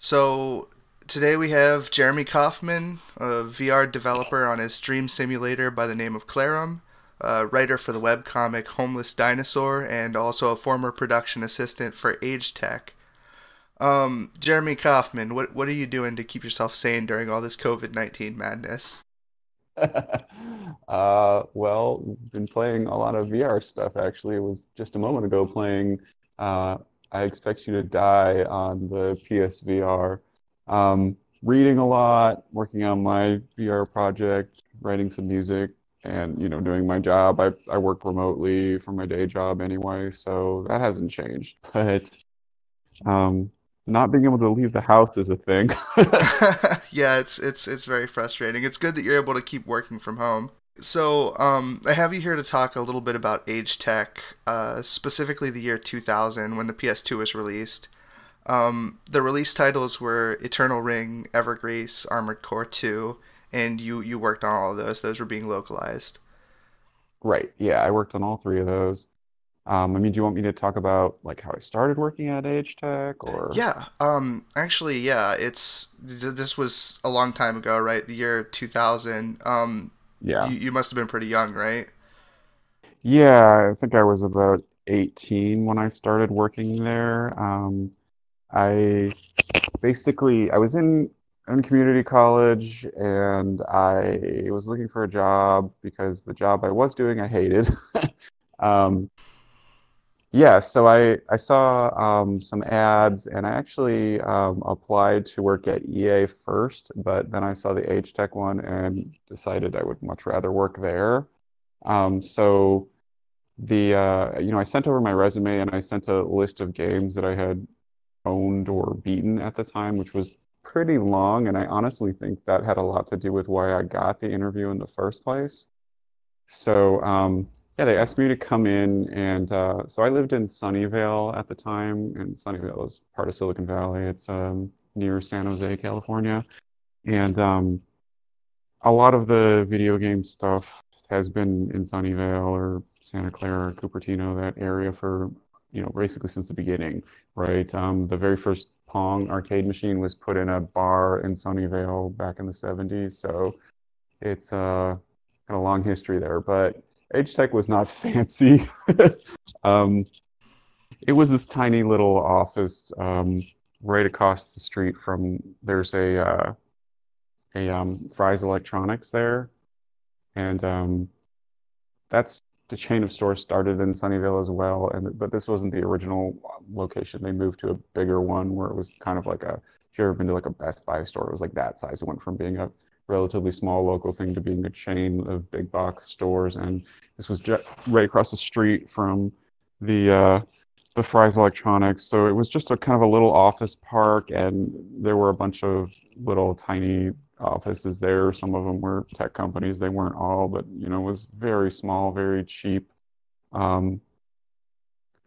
So today we have Jeremy Kaufmann, a VR developer on his dream simulator by the name of Clarum, a writer for the webcomic Homeless Dinosaur, and also a former production assistant for AgeTec. Jeremy Kaufmann, what are you doing to keep yourself sane during all this COVID-19 madness? Well, been playing a lot of VR stuff actually. It was just a moment ago playing uh, I Expect You to Die on the PSVR. Reading a lot, working on my VR project, writing some music, and doing my job. I work remotely from my day job anyway, so that hasn't changed. But um, not being able to leave the house is a thing. Yeah, it's very frustrating. It's good that you're able to keep working from home. So, I have you here to talk a little bit about AgeTech, specifically the year 2000 when the PS2 was released. The release titles were Eternal Ring, Evergrace, Armored Core 2, and you worked on all of those. Those were being localized. Right. Yeah, I worked on all three of those. Do you want me to talk about like how I started working at AgeTech or? Yeah, actually, yeah, this was a long time ago, right? The year 2000. Yeah. You must have been pretty young, right? Yeah, I think I was about 18 when I started working there. I I was in community college and I was looking for a job because the job I was doing I hated. Um, Yeah, so I saw some ads and I actually applied to work at EA first, but then I saw the Age Tech one and decided I would much rather work there. So I sent over my resume and I sent a list of games that I had owned or beaten at the time, which was pretty long, and I honestly think that had a lot to do with why I got the interview in the first place. So, yeah, they asked me to come in, and so I lived in Sunnyvale at the time, and Sunnyvale is part of Silicon Valley. It's near San Jose, California, and a lot of the video game stuff has been in Sunnyvale or Santa Clara, Cupertino, that area for, basically since the beginning, right? The very first Pong arcade machine was put in a bar in Sunnyvale back in the 70s, so it's got a long history there, but AgeTech was not fancy. Um, it was this tiny little office right across the street from there's a Fry's Electronics there, and that's the chain of stores started in Sunnyvale as well. And but this wasn't the original location. They moved to a bigger one where it was kind of like a. If you ever been to like a Best Buy store, it was like that size. It went from being a relatively small local thing to being a chain of big box stores. And this was just right across the street from the uh, the Fry's Electronics. So it was just a kind of a little office park, and there were a bunch of little tiny offices there. Some of them were tech companies. They weren't all, but it was very small, very cheap. Um,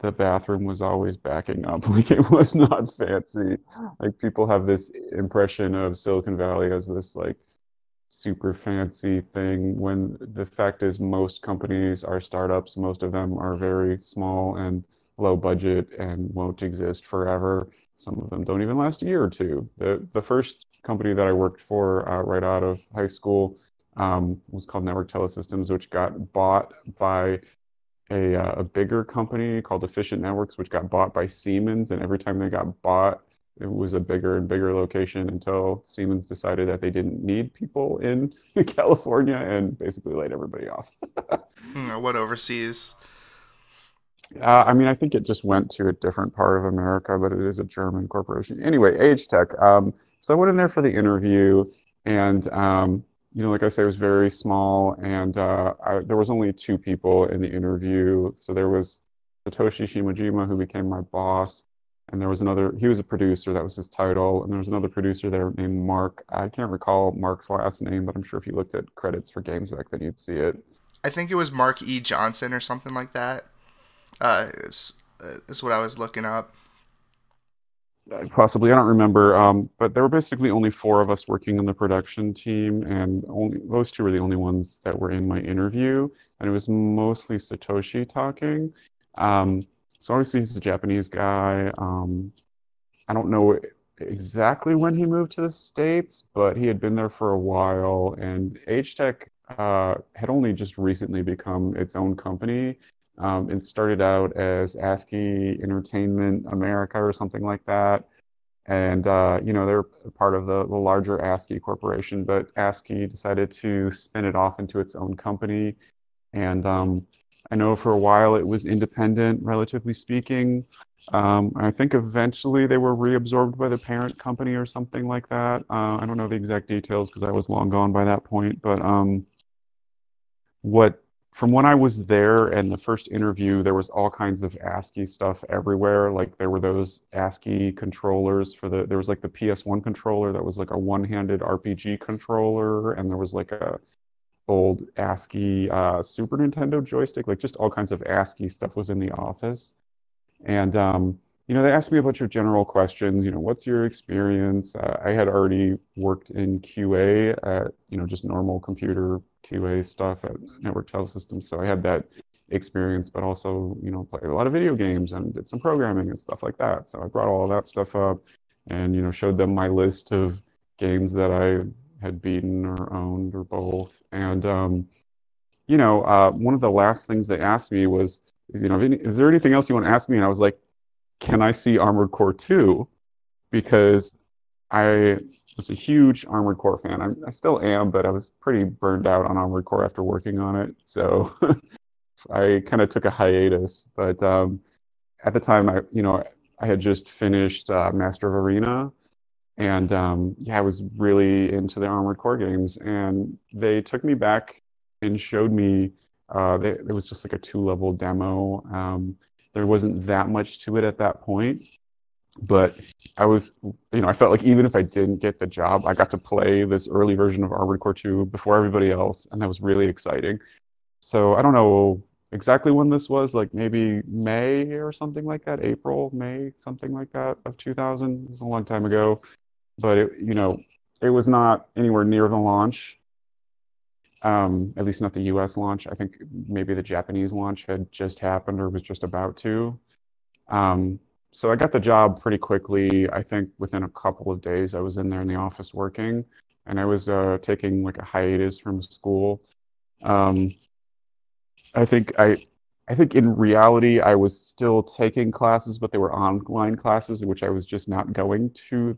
the bathroom was always backing up. Like it was not fancy. Like people have this impression of Silicon Valley as this like super fancy thing when the fact is most companies are startups. Most of them are very small and low budget and won't exist forever. Some of them don't even last a year or two. The first company that I worked for right out of high school was called Network Telesystems, which got bought by a bigger company called Efficient Networks, which got bought by Siemens. And every time they got bought, it was a bigger and bigger location until Siemens decided that they didn't need people in California and basically laid everybody off. I went overseas. I think it just went to a different part of America, but it is a German corporation. Anyway, Age Tech. So I went in there for the interview, and like I say, it was very small, and there was only two people in the interview. So there was Satoshi Shimojima, who became my boss, and there was another. He was a producer, that was his title, and there was another producer there named Mark. I can't recall Mark's last name, but I'm sure if you looked at credits for games back then, you'd see it. I think it was Mark E. Johnson or something like that. Is what I was looking up. Possibly, I don't remember. But there were basically only four of us working on the production team, and only those two were the only ones that were in my interview, and it was mostly Satoshi talking. Um, so obviously he's a Japanese guy. I don't know. exactly when he moved to the States, but he had been there for a while, and AgeTech had only just recently become its own company. It started out as ASCII Entertainment America or something like that. And they're part of the larger ASCII corporation, but ASCII decided to spin it off into its own company. And I know for a while it was independent, relatively speaking. I think eventually they were reabsorbed by the parent company or something like that. I don't know the exact details because I was long gone by that point. But what from when I was there and the first interview, there was all kinds of ASCII stuff everywhere. Like there were those ASCII controllers there was like the PS1 controller that was like a one-handed RPG controller, and there was like a old ASCII Super Nintendo joystick, like just all kinds of ASCII stuff was in the office. And they asked me a bunch of general questions. What's your experience? I had already worked in QA at, just normal computer QA stuff at Network Tele Systems. So I had that experience, but also, played a lot of video games and did some programming and stuff like that. So I brought all of that stuff up and, showed them my list of games that I had beaten or owned or both. And, one of the last things they asked me was, is there anything else you want to ask me? And I was like, can I see Armored Core 2? Because I was a huge Armored Core fan. I still am, but I was pretty burned out on Armored Core after working on it. So I kind of took a hiatus. But at the time, I had just finished Master of Arena. And yeah, I was really into the Armored Core games. And they took me back and showed me, it was just like a two-level demo. There wasn't that much to it at that point, but I felt like even if I didn't get the job, I got to play this early version of Armored Core 2 before everybody else, and that was really exciting. So I don't know exactly when this was, like maybe May or something like that, April, May, something like that of 2000. It was a long time ago, but it was not anywhere near the launch. At least not the US launch. I think maybe the Japanese launch had just happened or was just about to. Um, so I got the job pretty quickly. I think within a couple of days, I was in there in the office working, and I was taking like a hiatus from school. Um, I think I, I think in reality, I was still taking classes, but they were online classes, which I was just not going to.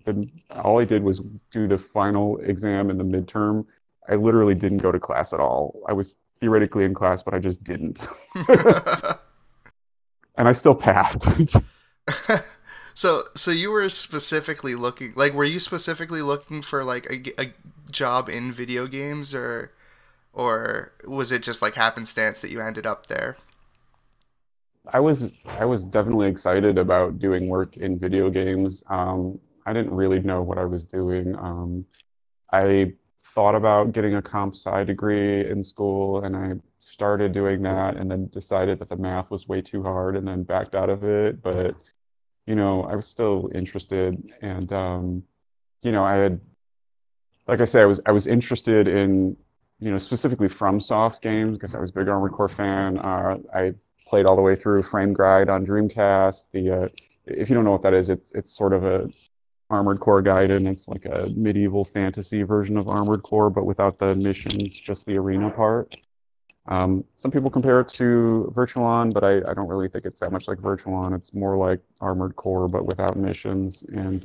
All I did was do the final exam and the midterm. I literally didn't go to class at all. I was theoretically in class, but I just didn't. And I still passed. So you were specifically looking, like, were you specifically looking for like a job in video games, or was it just like happenstance that you ended up there? I was definitely excited about doing work in video games. I didn't really know what I was doing. I thought about getting a comp sci degree in school, and I started doing that, and then decided that the math was way too hard, and then backed out of it. But I was still interested, and I had, like I say, I was interested in, specifically FromSoft's games because I was a big Armored Core fan. I played all the way through Frame Guide on Dreamcast. If you don't know what that is, it's sort of a Armored Core Gaiden. It's like a medieval fantasy version of Armored Core, but without the missions, just the arena part. Some people compare it to Virtualon, but I don't really think it's that much like Virtualon. It's more like Armored Core, but without missions. And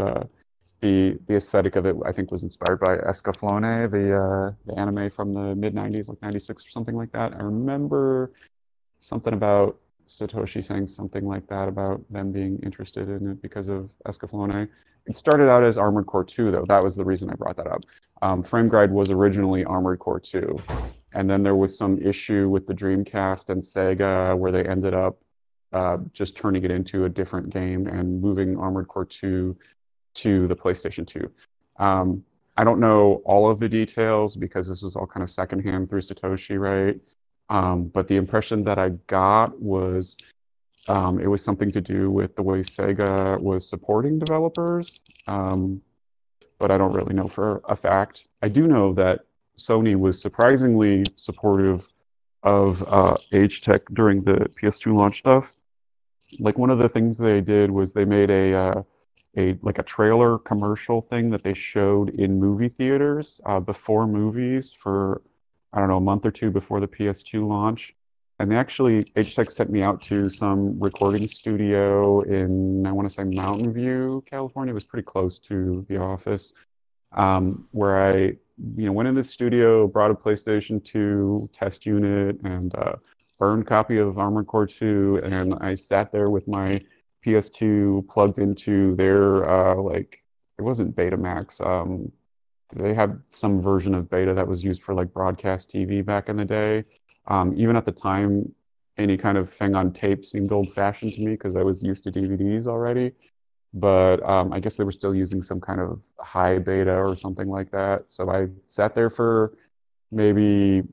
the aesthetic of it, I think, was inspired by Escaflowne, the anime from the mid '90s, like '96 or something like that. I remember something about Satoshi saying something like that about them being interested in it because of Escaflowne. It started out as Armored Core 2, though. That was the reason I brought that up. Frame Guide was originally Armored Core 2, and then there was some issue with the Dreamcast and Sega where they ended up just turning it into a different game and moving Armored Core 2 to the PlayStation 2. I don't know all of the details because this was all kind of secondhand through Satoshi, right? But the impression that I got was it was something to do with the way Sega was supporting developers, but I don't really know for a fact. I do know that Sony was surprisingly supportive of AgeTech during the PS2 launch stuff. Like one of the things they did was they made a like a trailer commercial thing that they showed in movie theaters before movies for I don't know a month or two before the PS2 launch. And they actually AgeTech sent me out to some recording studio in I want to say Mountain View, California. It was pretty close to the office, where I went in the studio, brought a PlayStation 2 test unit and burned copy of Armored Core 2, and I sat there with my PS2 plugged into their like it wasn't Betamax. They had some version of Beta that was used for like broadcast TV back in the day. Even at the time, any kind of thing on tape seemed old-fashioned to me because I was used to DVDs already. But I guess they were still using some kind of high beta or something like that. So I sat there for maybe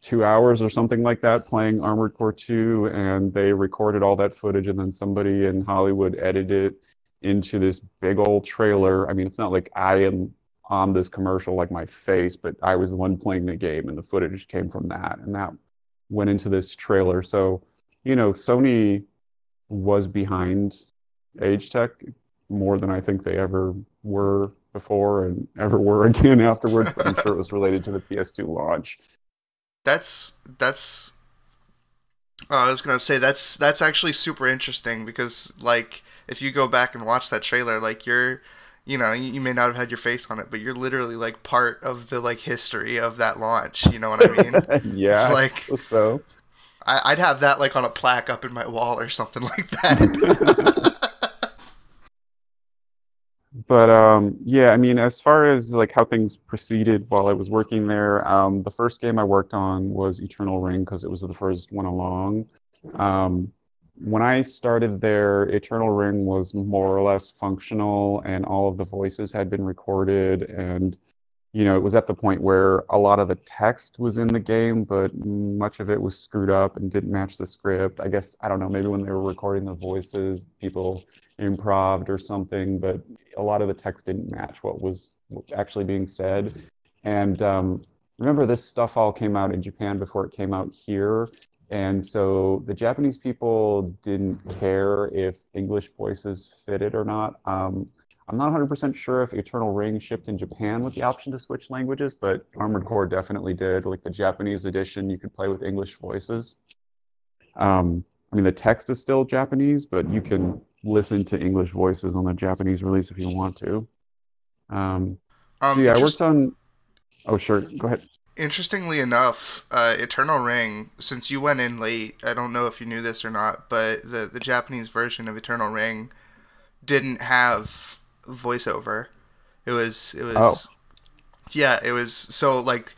2 hours or something like that playing Armored Core 2, and they recorded all that footage, and then somebody in Hollywood edited it into this big old trailer. I mean, it's not like I am on this commercial like my face, but I was the one playing the game, and the footage came from that, and that went into this trailer. So, Sony was behind AgeTech more than I think they ever were before and ever were again afterwards, but I'm sure it was related to the PS2 launch. That's I was gonna say that's actually super interesting because like if you go back and watch that trailer, like you may not have had your face on it, but you're literally like part of the like history of that launch. You know what I mean? It's Yeah, I like suppose so. I'd have that like on a plaque up in my wall or something like that. But yeah, I mean, as far as like how things proceeded while I was working there, the first game I worked on was Eternal Ring because it was the first one along. Um, when I started there, Eternal Ring was more or less functional, and all of the voices had been recorded, and it was at the point where a lot of the text was in the game, but much of it was screwed up and didn't match the script. I guess, I don't know, maybe when they were recording the voices, people improved or something, but a lot of the text didn't match what was actually being said. And remember, this stuff all came out in Japan before it came out here. And so the Japanese people didn't care if English voices fitted or not. I'm not 100% sure if Eternal Ring shipped in Japan with the option to switch languages, but Armored Core definitely did. Like the Japanese edition, you could play with English voices. I mean, the text is still Japanese, but you can listen to English voices on the Japanese release if you want to. So yeah, I worked Interest on. Oh, sure. Go ahead. Interestingly enough, Eternal Ring, since you went in late, I don't know if you knew this or not, but the Japanese version of Eternal Ring didn't have voiceover. It Oh, was yeah, it was so like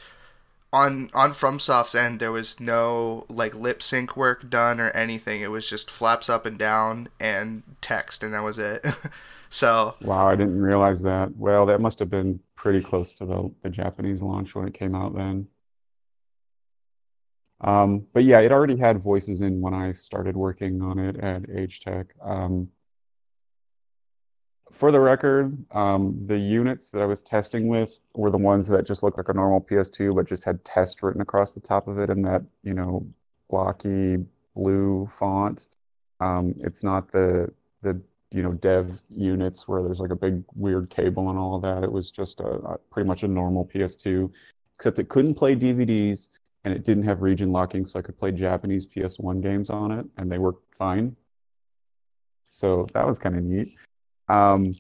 on FromSoft's end there was no like lip sync work done or anything. It was just flaps up and down and text and that was it. So, wow, I didn't realize that. Well, that must have been pretty close to the Japanese launch when it came out then. But yeah, it already had voices in when I started working on it at AgeTech. For the record, the units that I was testing with were the ones that just looked like a normal PS2, but just had test written across the top of it in that, blocky blue font. It's not the dev units where there's like a big weird cable and all of that. It was just a pretty much a normal PS2, except it couldn't play DVDs and it didn't have region locking, so I could play Japanese PS1 games on it, and they worked fine. So that was kind of neat. Um,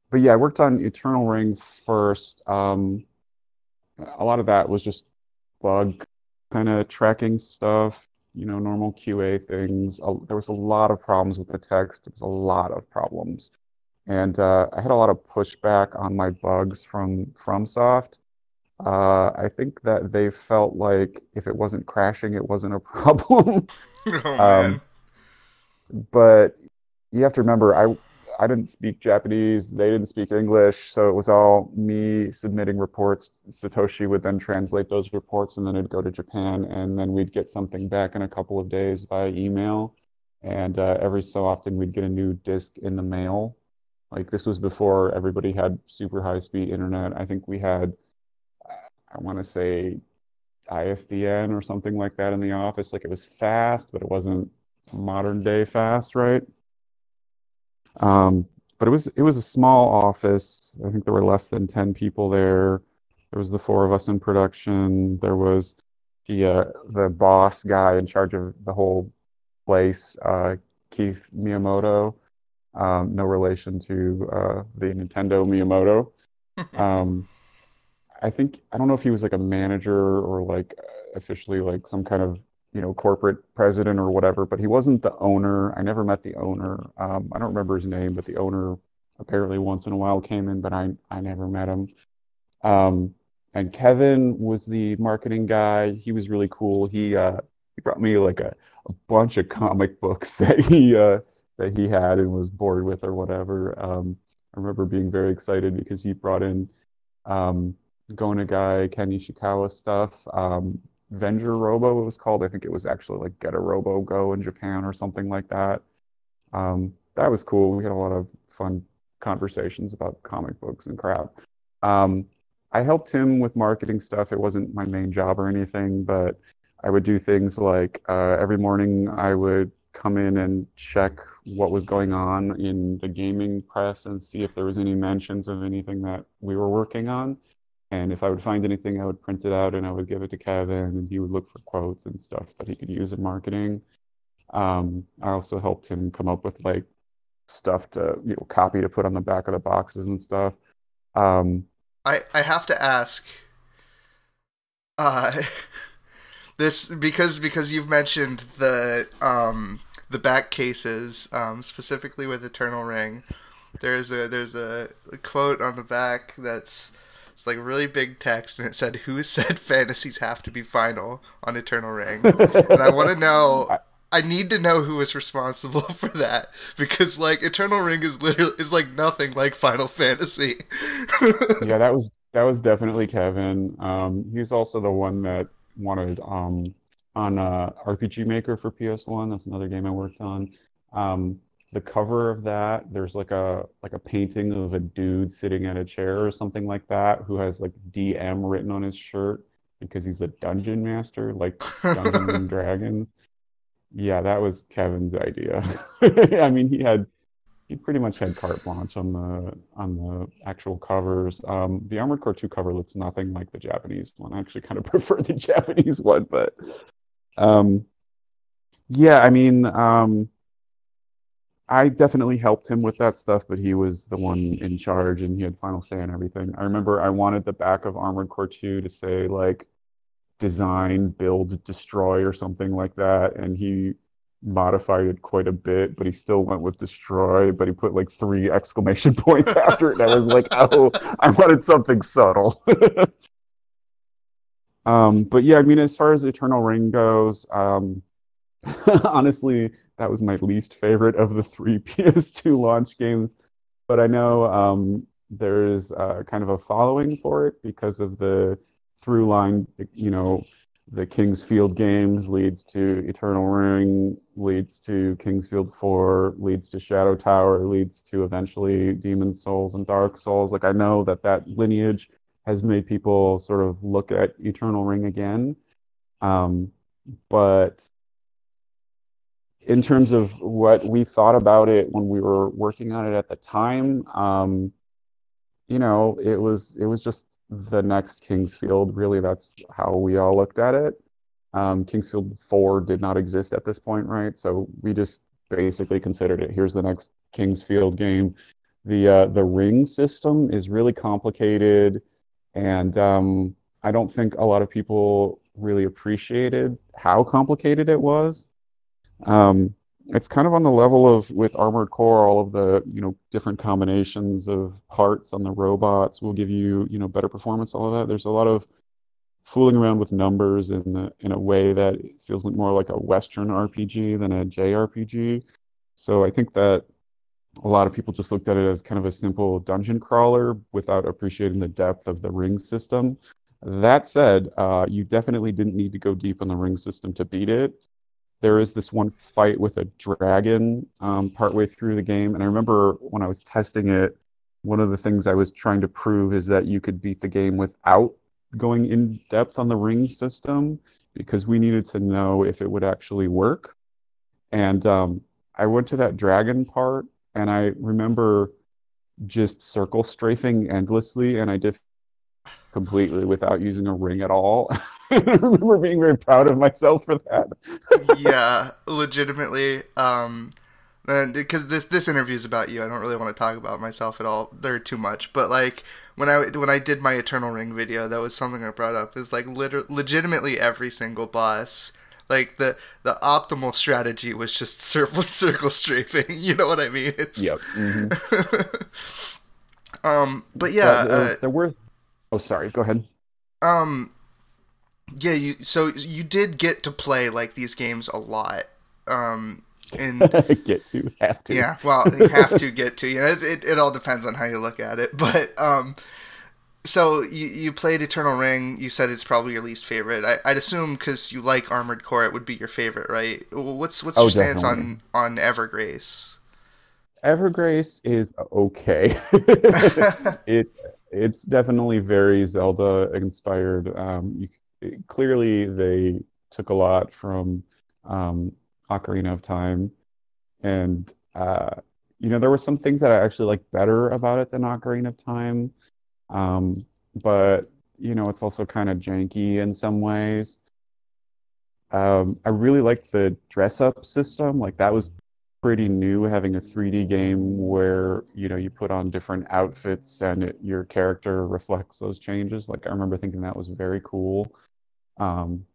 but yeah, I worked on Eternal Ring first. A lot of that was just bug kind of tracking stuff, normal QA things. There was a lot of problems with the text. There was a lot of problems. And I had a lot of pushback on my bugs from FromSoft. I think that they felt like if it wasn't crashing, it wasn't a problem. oh man. Um, but you have to remember, I didn't speak Japanese, they didn't speak English, so it was all me submitting reports. Satoshi would then translate those reports, and then it'd go to Japan, and then we'd get something back in a couple of days via email. And every so often, we'd get a new disk in the mail. Like this was before everybody had super high speed internet. I think we had, I want to say, ISDN or something like that in the office. Like it was fast, but it wasn't modern day fast, right? Um, but it was a small office. I think there were less than 10 people there. There was the four of us in production. There was the boss guy in charge of the whole place, Keith Miyamoto. No relation to the Nintendo Miyamoto. Um, I don't know if he was like a manager or like officially like some kind of, corporate president or whatever, but he wasn't the owner. I never met the owner. I don't remember his name, but the owner apparently once in a while came in, but I never met him. Um, and Kevin was the marketing guy. He was really cool. He brought me like a bunch of comic books that he had and was bored with or whatever. I remember being very excited because he brought in um, Gona Guy, Ken Ishikawa stuff. Venger Robo it was called. I think it was actually like Get a Robo Go in Japan or something like that. That was cool. We had a lot of fun conversations about comic books and crap. Um, I helped him with marketing stuff. It wasn't my main job or anything, but I would do things like every morning I would come in and check what was going on in the gaming press and see if there was any mentions of anything that we were working on. And if I would find anything, I would print it out and I would give it to Kevin, and he would look for quotes and stuff that he could use in marketing. I also helped him come up with like stuff to, copy to put on the back of the boxes and stuff. Um, I have to ask, uh, this because you've mentioned the back cases, specifically with Eternal Ring. There's a quote on the back that's it's like really big text, and it said, "Who said fantasies have to be final on Eternal Ring?" And I want to know. I, I need to know who was responsible for that because like Eternal Ring is literally is like nothing like Final Fantasy. yeah, that was definitely Kevin. He's also the one that wanted on RPG Maker for PS1. That's another game I worked on. Um, the cover of that, there's like a painting of a dude sitting at a chair or something like that who has like DM written on his shirt because he's a dungeon master, like Dungeons and Dragons. Yeah, that was Kevin's idea. I mean, he pretty much had carte blanche on the actual covers. The Armored Core 2 cover looks nothing like the Japanese one. I actually kind of prefer the Japanese one, but um, yeah, I mean, I definitely helped him with that stuff, but he was the one in charge and he had final say on everything. I remember I wanted the back of Armored Core 2 to say like design, build, destroy, or something like that. And he modified it quite a bit, but he still went with destroy, but he put like three exclamation points after it. And I was like, oh, I wanted something subtle. But yeah, I mean, as far as Eternal Ring goes, honestly, that was my least favorite of the three PS2 launch games. But I know there's kind of a following for it because of the through line, the Kingsfield games leads to Eternal Ring, leads to Kingsfield 4, leads to Shadow Tower, leads to eventually Demon Souls and Dark Souls. Like I know that lineage has made people sort of look at Eternal Ring again. Um, but in terms of what we thought about it when we were working on it at the time, it was just the next Kingsfield. Really, that's how we all looked at it. Kingsfield 4 did not exist at this point, right? So we just basically considered it. Here's the next Kingsfield game. The ring system is really complicated, and I don't think a lot of people really appreciated how complicated it was. Um, it's kind of on the level of with Armored Core, all of the, different combinations of parts on the robots will give you, better performance, all of that. There's a lot of fooling around with numbers in a way that feels more like a Western RPG than a JRPG. So I think that a lot of people just looked at it as kind of a simple dungeon crawler without appreciating the depth of the ring system. That said, you definitely didn't need to go deep on the ring system to beat it. There is this one fight with a dragon partway through the game. And I remember when I was testing it, one of the things I was trying to prove is that you could beat the game without going in depth on the ring system because we needed to know if it would actually work. And I went to that dragon part, and I remember just circle strafing endlessly, and I did completely without using a ring at all. I remember being very proud of myself for that. Yeah, legitimately. And because this interview is about you, I don't really want to talk about myself at all. There too much, but like when I did my Eternal Ring video, that was something I brought up. Is like legitimately every single boss. Like the optimal strategy was just circle strafing. You know what I mean? It's Yep. but But yeah, there were. Oh, sorry. Go ahead. um, yeah. You did get to play like these games a lot. And Get to have to. yeah, well, you have to get to. You know, it all depends on how you look at it. But so you played Eternal Ring. You said it's probably your least favorite. I'd assume because you like Armored Core, it would be your favorite, right? What's Oh, your stance definitely. on Evergrace? Evergrace is okay. It it's definitely very Zelda inspired. Clearly, they took a lot from um, Ocarina of Time, and there were some things that I actually like better about it than Ocarina of Time. Um, but it's also kind of janky in some ways. I really liked the dress up system. Like that was pretty new, having a 3D game where you put on different outfits and your character reflects those changes. Like I remember thinking that was very cool. Um,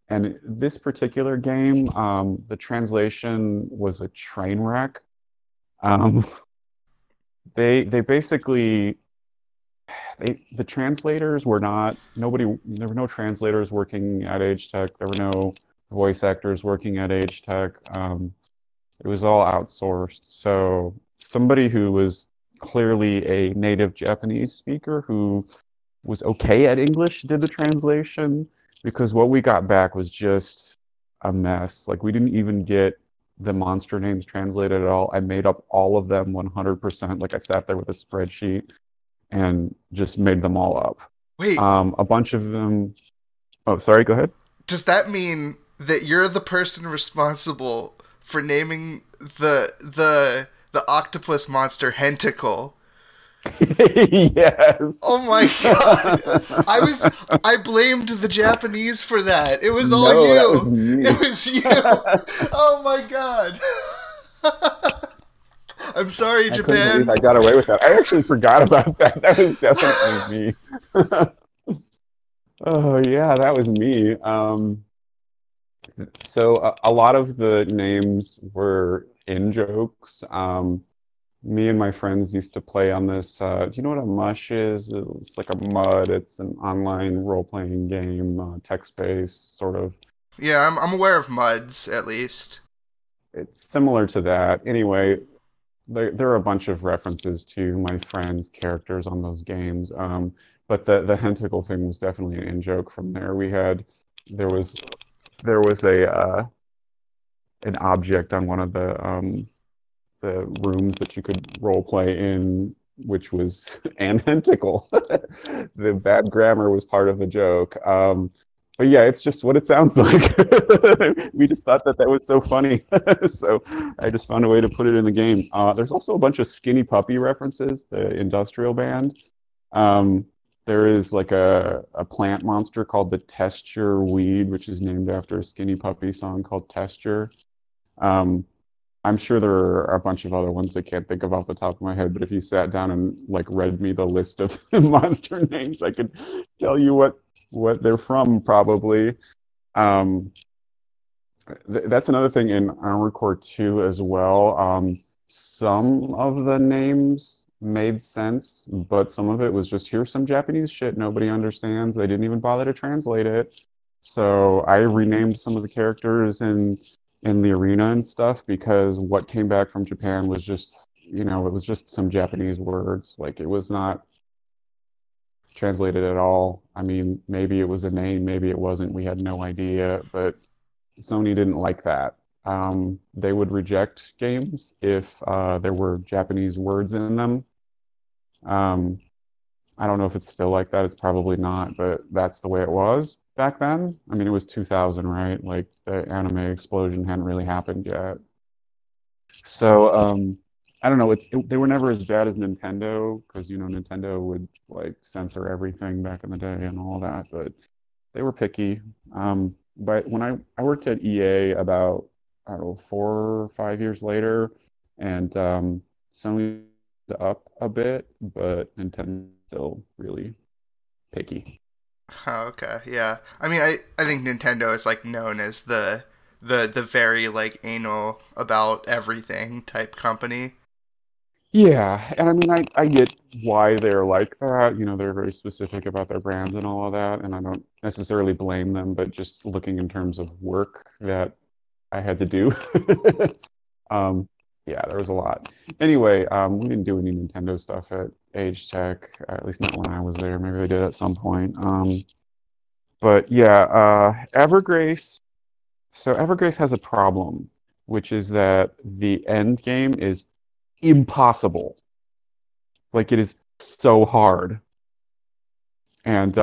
and this particular game, the translation was a train wreck. Um, they basically the translators were not nobody. There were no translators working at AgeTec. There were no voice actors working at AgeTec. It was all outsourced. So somebody who was clearly a native Japanese speaker who was okay at English did the translation, because what we got back was just a mess. Like we didn't even get the monster names translated at all. I made up all of them 100%. Like I sat there with a spreadsheet and just made them all up. Wait, A bunch of them. Oh, sorry. Go ahead. does that mean that you're the person responsible for naming the octopus monster Hentacle? Yes. Oh my god. I blamed the Japanese for that. It was all No, that was you. It me. was you. Oh my god. I'm sorry, I couldn't believe I Japan. got away with that. I actually forgot about that. That was definitely me. Oh yeah, that was me. So a lot of the names were in jokes. Me and my friends used to play on this. Do you know what a mush is? It's like a mud. It's an online role-playing game, text-based, sort of. Yeah, I'm aware of muds at least. It's similar to that. Anyway, there are a bunch of references to my friends' characters on those games. But the Hentacle thing was definitely an in-joke from there. There was there was a an object on one of the rooms that you could role play in, which was an Hentacle. The bad grammar was part of the joke. But yeah, it's just what it sounds like. We just thought that was so funny. So I just found a way to put it in the game. There's also a bunch of Skinny Puppy references, the industrial band. Um, there is like a plant monster called the Testure Weed, which is named after a Skinny Puppy song called Testure. Um, I'm sure there are a bunch of other ones I can't think of off the top of my head, but if you sat down and like read me the list of monster names, I could tell you what they're from probably. Um, that's another thing in Armored Core 2 as well. Some of the names made sense, but some of it was just here's some Japanese shit nobody understands. They didn't even bother to translate it. So I renamed some of the characters in the arena and stuff because what came back from Japan was just, it was just some Japanese words. Like it was not translated at all. I mean, maybe it was a name, maybe it wasn't. We had no idea, but Sony didn't like that. They would reject games if there were Japanese words in them. Um, I don't know if it's still like that. It's probably not, but that's the way it was back then. I mean, it was 2000, right? Like the anime explosion hadn't really happened yet. So I don't know. They were never as bad as Nintendo because Nintendo would like censor everything back in the day and all that, but they were picky. But when I worked at EA about, I don't know, 4 or 5 years later, and Sony up a bit, but Nintendo still really picky. Oh, okay, yeah. I mean, I think Nintendo is like known as the very like anal about everything type company. Yeah, and I mean, I get why they're like that. They're very specific about their brands and all of that, and I don't necessarily blame them, but just looking in terms of work that I had to do. Um, yeah, there was a lot. Anyway, we didn't do any Nintendo stuff at AgeTech, at least not when I was there. Maybe they did at some point. But yeah, Evergrace. So Evergrace has a problem, which is that the end game is impossible. Like it is so hard. And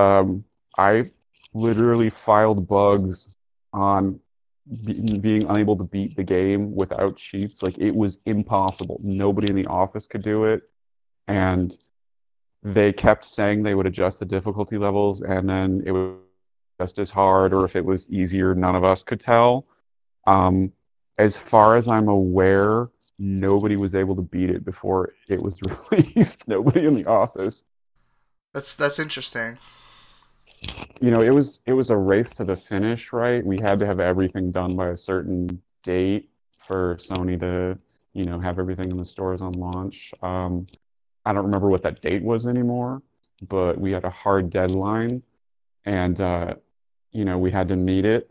I literally filed bugs on being unable to beat the game without cheats. Like it was impossible. Nobody in the office could do it. And they kept saying they would adjust the difficulty levels, and then it was just as hard, or if it was easier, none of us could tell. Um, as far as I'm aware, nobody was able to beat it before it was released. Nobody in the office. That's interesting. It was a race to the finish, right? We had to have everything done by a certain date for Sony to, have everything in the stores on launch. I don't remember what that date was anymore, but we had a hard deadline, and we had to meet it.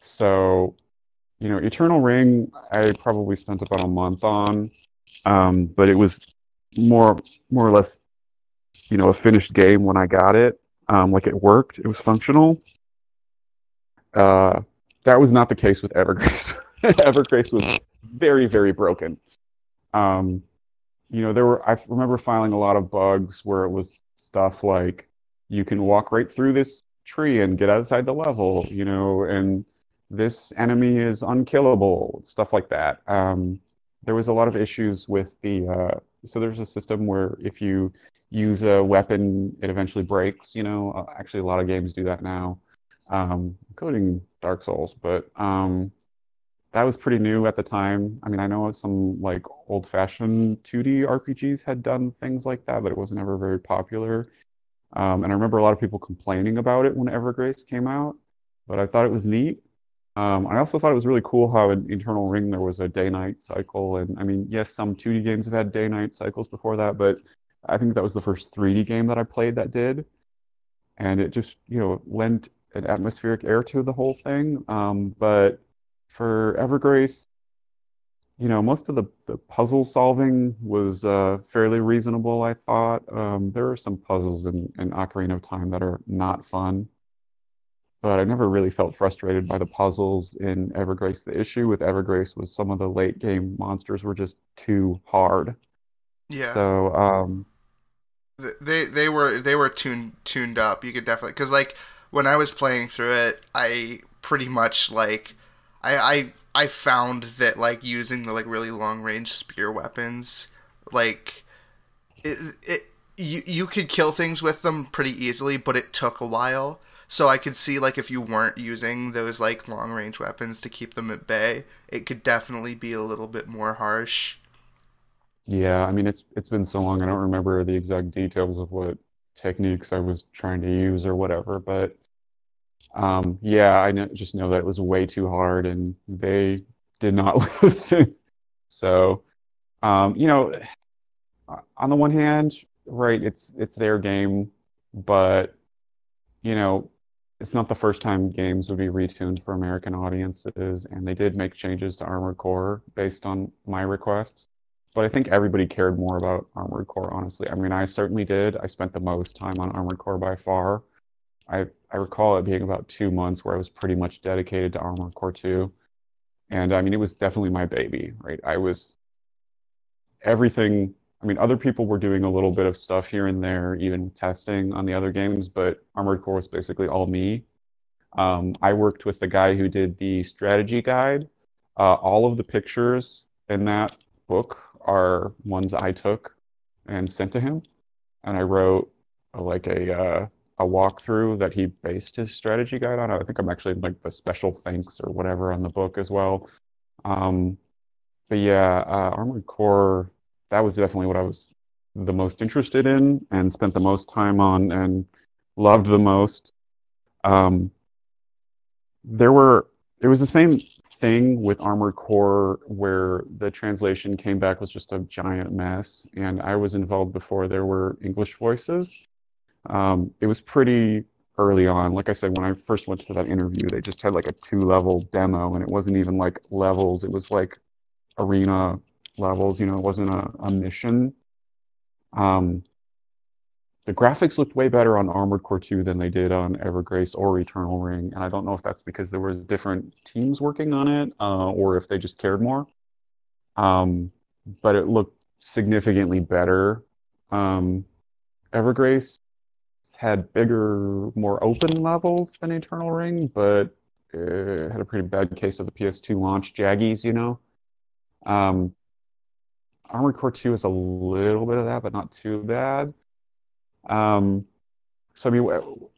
So, Eternal Ring, I probably spent about a month on, but it was more more or less, a finished game when I got it. Like it worked, it was functional. Uh, that was not the case with Evergrace. Evergrace was very, very broken. Um, I remember filing a lot of bugs where it was stuff like you can walk right through this tree and get outside the level, and this enemy is unkillable, stuff like that. There was a lot of issues with so there's a system where if you use a weapon, it eventually breaks, actually a lot of games do that now, including Dark Souls, but that was pretty new at the time. I mean, I know some like old-fashioned 2D RPGs had done things like that, but it wasn't ever very popular. And I remember a lot of people complaining about it when Evergrace came out, but I thought it was neat. I also thought it was really cool how in Eternal Ring there was a day-night cycle. And I mean, yes, some 2D games have had day-night cycles before that, but I think that was the first 3D game that I played that did. And it just, lent an atmospheric air to the whole thing. But for Evergrace, most of the puzzle solving was fairly reasonable, I thought. There are some puzzles in Ocarina of Time that are not fun, but I never really felt frustrated by the puzzles in Evergrace. The issue with Evergrace was some of the late game monsters were just too hard. Yeah, So, they were tuned up. You could definitely, because like when I was playing through it, I pretty much like I found that like using the like really long range spear weapons, like it you could kill things with them pretty easily, but it took a while. So I could see like if you weren't using those like long range weapons to keep them at bay, it could definitely be a little bit more harsh. yeah, I mean it's been so long I don't remember the exact details of what techniques I was trying to use or whatever, but yeah, just know that it was way too hard and they did not listen. So, um, you know, on the one hand, right, it's their game, but you know, it's not the first time games would be retuned for American audiences, and they did make changes to Armored Core based on my requests. But I think everybody cared more about Armored Core, honestly. I mean, I certainly did. I spent the most time on Armored Core by far. I recall it being about 2 months where I was pretty much dedicated to Armored Core 2. And I mean, it was definitely my baby, right? I was everything. I mean, other people were doing a little bit of stuff here and there, even testing on the other games, but Armored Core was basically all me. I worked with the guy who did the strategy guide. All of the pictures in that book are ones I took and sent to him, and I wrote like a walkthrough that he based his strategy guide on. I think I'm actually like the special thanks or whatever on the book as well. Um, but yeah, Armored Core, that was definitely what I was the most interested in and spent the most time on and loved the most. Um, there were it was the same thing with Armored Core where the translation came back was just a giant mess, and I was involved before there were English voices. It was pretty early on. Like I said, when I first went to that interview, they just had like a two-level demo, and it wasn't even like levels. It was like arena levels. It wasn't a mission. Um, the graphics looked way better on Armored Core 2 than they did on Evergrace or Eternal Ring, and I don't know if that's because there was different teams working on it, or if they just cared more. Um, but it looked significantly better. Um, Evergrace had bigger, more open levels than Eternal Ring, but it had a pretty bad case of the PS2 launch jaggies. Um, Armored Core 2 is a little bit of that, but not too bad. Um, so, I mean,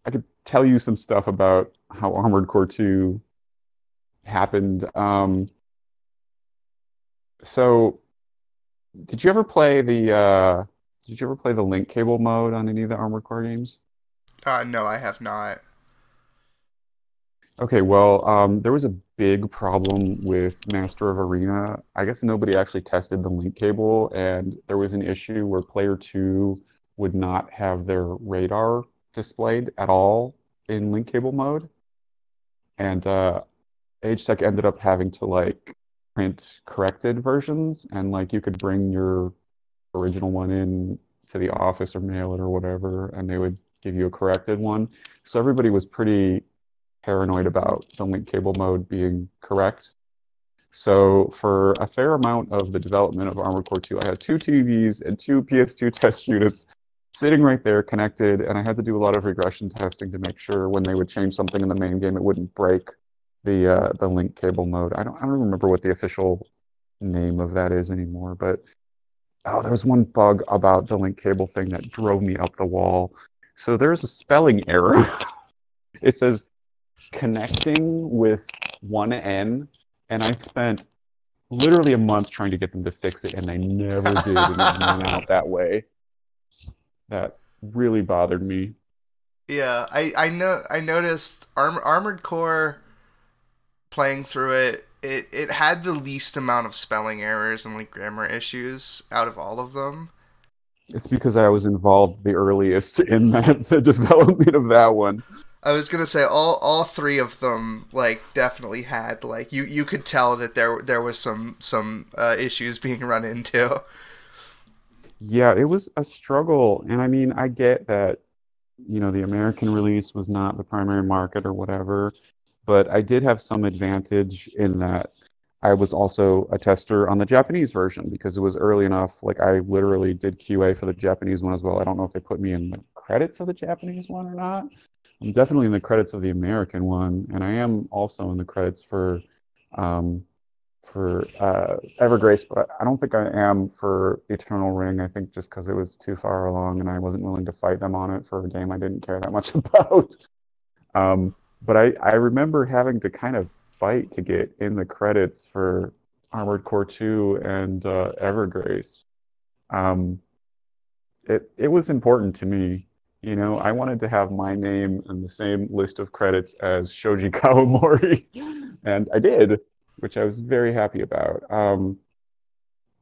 I could tell you some stuff about how Armored Core 2 happened. So, did you ever play the link cable mode on any of the Armored Core games? No, I have not. Okay, well, there was a big problem with Master of Arena. I guess nobody actually tested the link cable, and there was an issue where player two would not have their radar displayed at all in link cable mode. And AgeTec ended up having to like print corrected versions, and like you could bring your original one in to the office or mail it or whatever, and they would give you a corrected one. So everybody was pretty paranoid about the link cable mode being correct. So for a fair amount of the development of Armored Core 2, I had two TVs and two PS2 test units sitting right there connected, and I had to do a lot of regression testing to make sure when they would change something in the main game, it wouldn't break the link cable mode. I don't remember what the official name of that is anymore, but oh, there was one bug about the link cable thing that drove me up the wall. So there's a spelling error. It says connecting with one N, and I spent literally a month trying to get them to fix it, and they never did, and it went out that way. That really bothered me. Yeah, I noticed Armored Core playing through it. It had the least amount of spelling errors and like grammar issues out of all of them. It's because I was involved the earliest in the development of that one. I was gonna say all three of them like definitely had like you could tell that there was some issues being run into. Yeah, it was a struggle, and I mean, I get that, the American release was not the primary market or whatever, but I did have some advantage in that I was also a tester on the Japanese version because it was early enough. Like I literally did QA for the Japanese one as well. I don't know if they put me in the credits of the Japanese one or not. I'm definitely in the credits of the American one, and I am also in the credits um, for Evergrace, but I don't think I am for Eternal Ring. I think just because it was too far along and I wasn't willing to fight them on it for a game I didn't care that much about. But I remember having to kind of fight to get in the credits for Armored Core 2 and Evergrace. Um, it was important to me. I wanted to have my name in the same list of credits as Shoji Kawamori, and I did, which I was very happy about.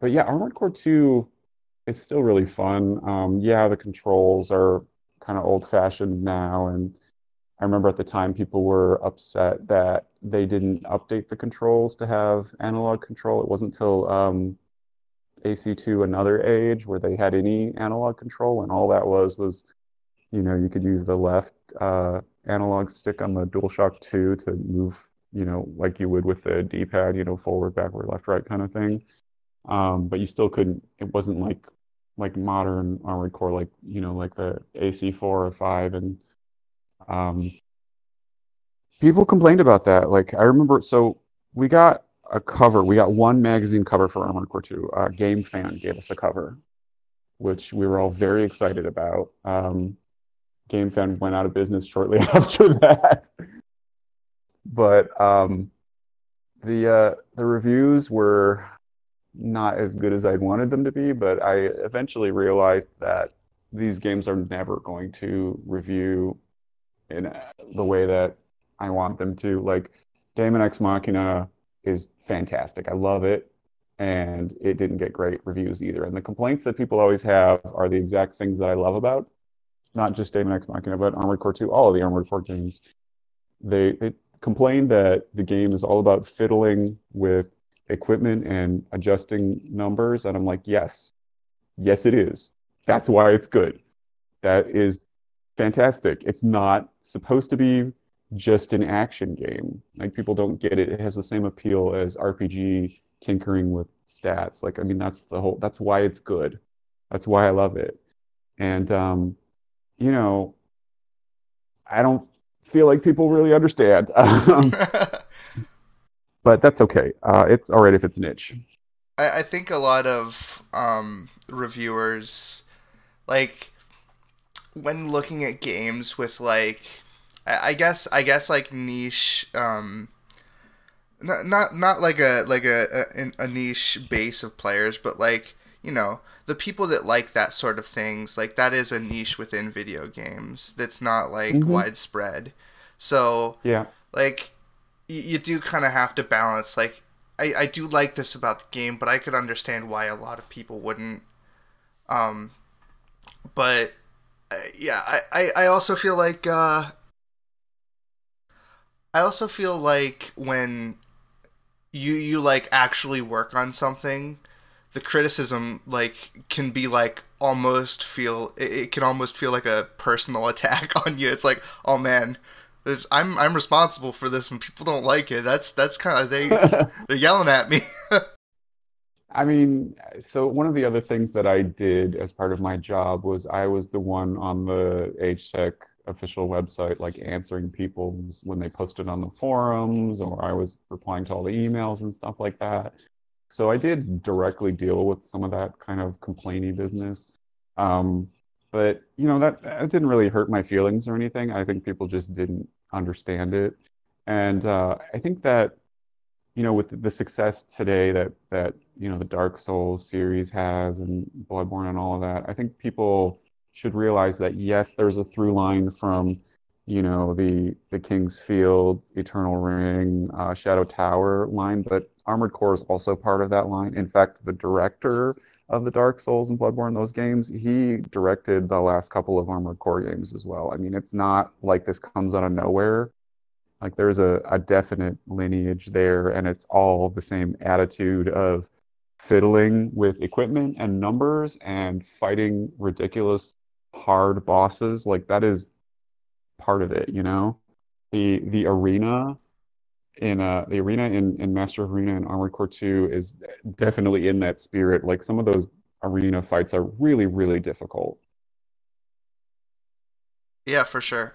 But yeah, Armored Core 2 is still really fun. Yeah, the controls are kind of old-fashioned now, and I remember at the time people were upset that they didn't update the controls to have analog control. It wasn't until AC2 Another Age where they had any analog control, and all that was you could use the left analog stick on the DualShock 2 to move, like you would with the D-pad, forward, backward, left, right kind of thing. But you still couldn't. It wasn't like modern Armored Core, like the AC4 or 5, and um, people complained about that. Like I remember, so we got a cover. We got one magazine cover for Armored Core 2. Game Fan gave us a cover, which we were all very excited about. Game Fan went out of business shortly after that, but the reviews were not as good as I'd wanted them to be. But I eventually realized that these games are never going to review in the way that I want them to. Like Daemon X Machina is fantastic. I love it. And it didn't get great reviews either. And the complaints that people always have are the exact things that I love about not just Daemon X Machina, but Armored Core 2, all of the Armored Core games. They complain that the game is all about fiddling with equipment and adjusting numbers. And I'm like, yes, yes, it is. That's why it's good. That is fantastic. It's not supposed to be just an action game. Like people don't get it. It has the same appeal as RPG tinkering with stats. Like I mean, that's why it's good. That's why I love it. And you know, I don't feel like people really understand. But that's okay. It's all right if it's niche. I think a lot of reviewers, like, when looking at games with, like, I guess like niche, not like a niche base of players, but like, the people that like that sort of things, like that is a niche within video games that's not like Hmm. widespread. So Yeah. like you do kind of have to balance, like, I do like this about the game, but I could understand why a lot of people wouldn't. um but yeah, I also feel like when you like actually work on something, the criticism like can be like it can almost feel like a personal attack on you. It's like, oh man, this I'm responsible for this and people don't like it. That's kind of, they're yelling at me. I mean, so one of the other things that I did as part of my job was I was the one on the AgeTec official website, like answering people when they posted on the forums, or I was replying to all the emails and stuff like that. So I did directly deal with some of that kind of complainy business. Um, but that didn't really hurt my feelings or anything. I think people just didn't understand it. And I think that with the success today that the Dark Souls series has and Bloodborne and all of that, I think people should realize that yes, there's a through line from the King's Field, Eternal Ring, Shadow Tower line, but Armored Core is also part of that line. In fact, the director of the Dark Souls and Bloodborne, those games, he directed the last couple of Armored Core games as well. I mean, it's not like this comes out of nowhere. Like there's a definite lineage there, and it's all the same attitude of fiddling with equipment and numbers and fighting ridiculous hard bosses. Like that is part of it, you know? The arena in Master of Arena and Armored Core 2 is definitely in that spirit. Like some of those arena fights are really, really difficult. Yeah, for sure.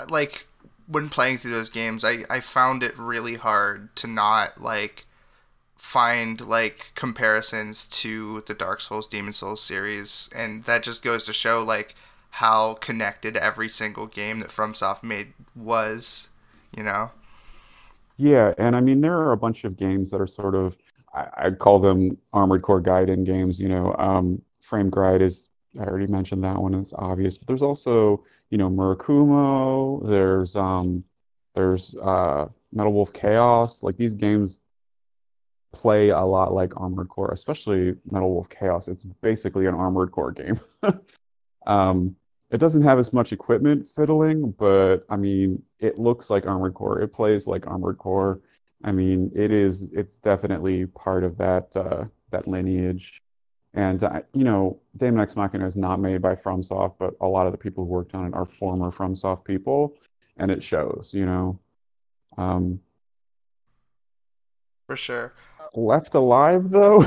Like, when playing through those games, I found it really hard to not like find like comparisons to the Dark Souls Demon Souls series, and that just goes to show like how connected every single game that FromSoft made was, you know. Yeah, and I mean there are a bunch of games that are sort of I'd call them Armored Core Gaiden games. Frame Gride is I already mentioned that one. It's obvious, but there's also Murakumo. There's Metal Wolf Chaos. Like these games play a lot like Armored Core, especially Metal Wolf Chaos. It's basically an Armored Core game. Um, it doesn't have as much equipment fiddling, but I mean, it looks like Armored Core. It plays like Armored Core. I mean, it's definitely part of that lineage. And Daemon X Machina is not made by FromSoft, but a lot of the people who worked on it are former FromSoft people, and it shows. Um, For sure. Left alive though,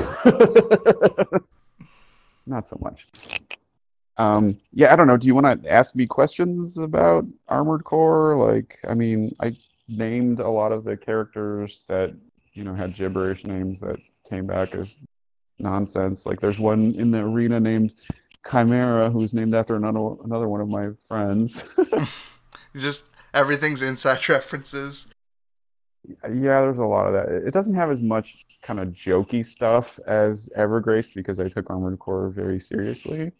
not so much. Yeah, I don't know. Do you want to ask me questions about Armored Core? Like, I mean, I named a lot of the characters that had gibberish names that came back as nonsense. Like there's one in the arena named Chimera, who's named after another one of my friends. Just everything's inside references. Yeah, there's a lot of that. It doesn't have as much kind of jokey stuff as Evergrace because I took Armored Core very seriously.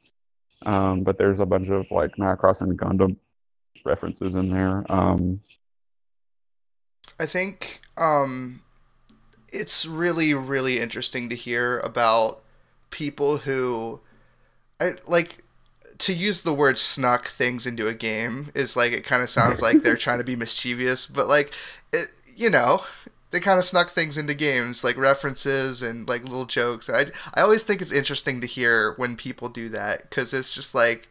But there's a bunch of like Macross and Gundam references in there. I think it's really really interesting to hear about people who I like to use the word snuck things into a game is like it kind of sounds like they're trying to be mischievous, but like it, you know, they kind of snuck things into games like references and like little jokes. I always think it's interesting to hear when people do that because it's just like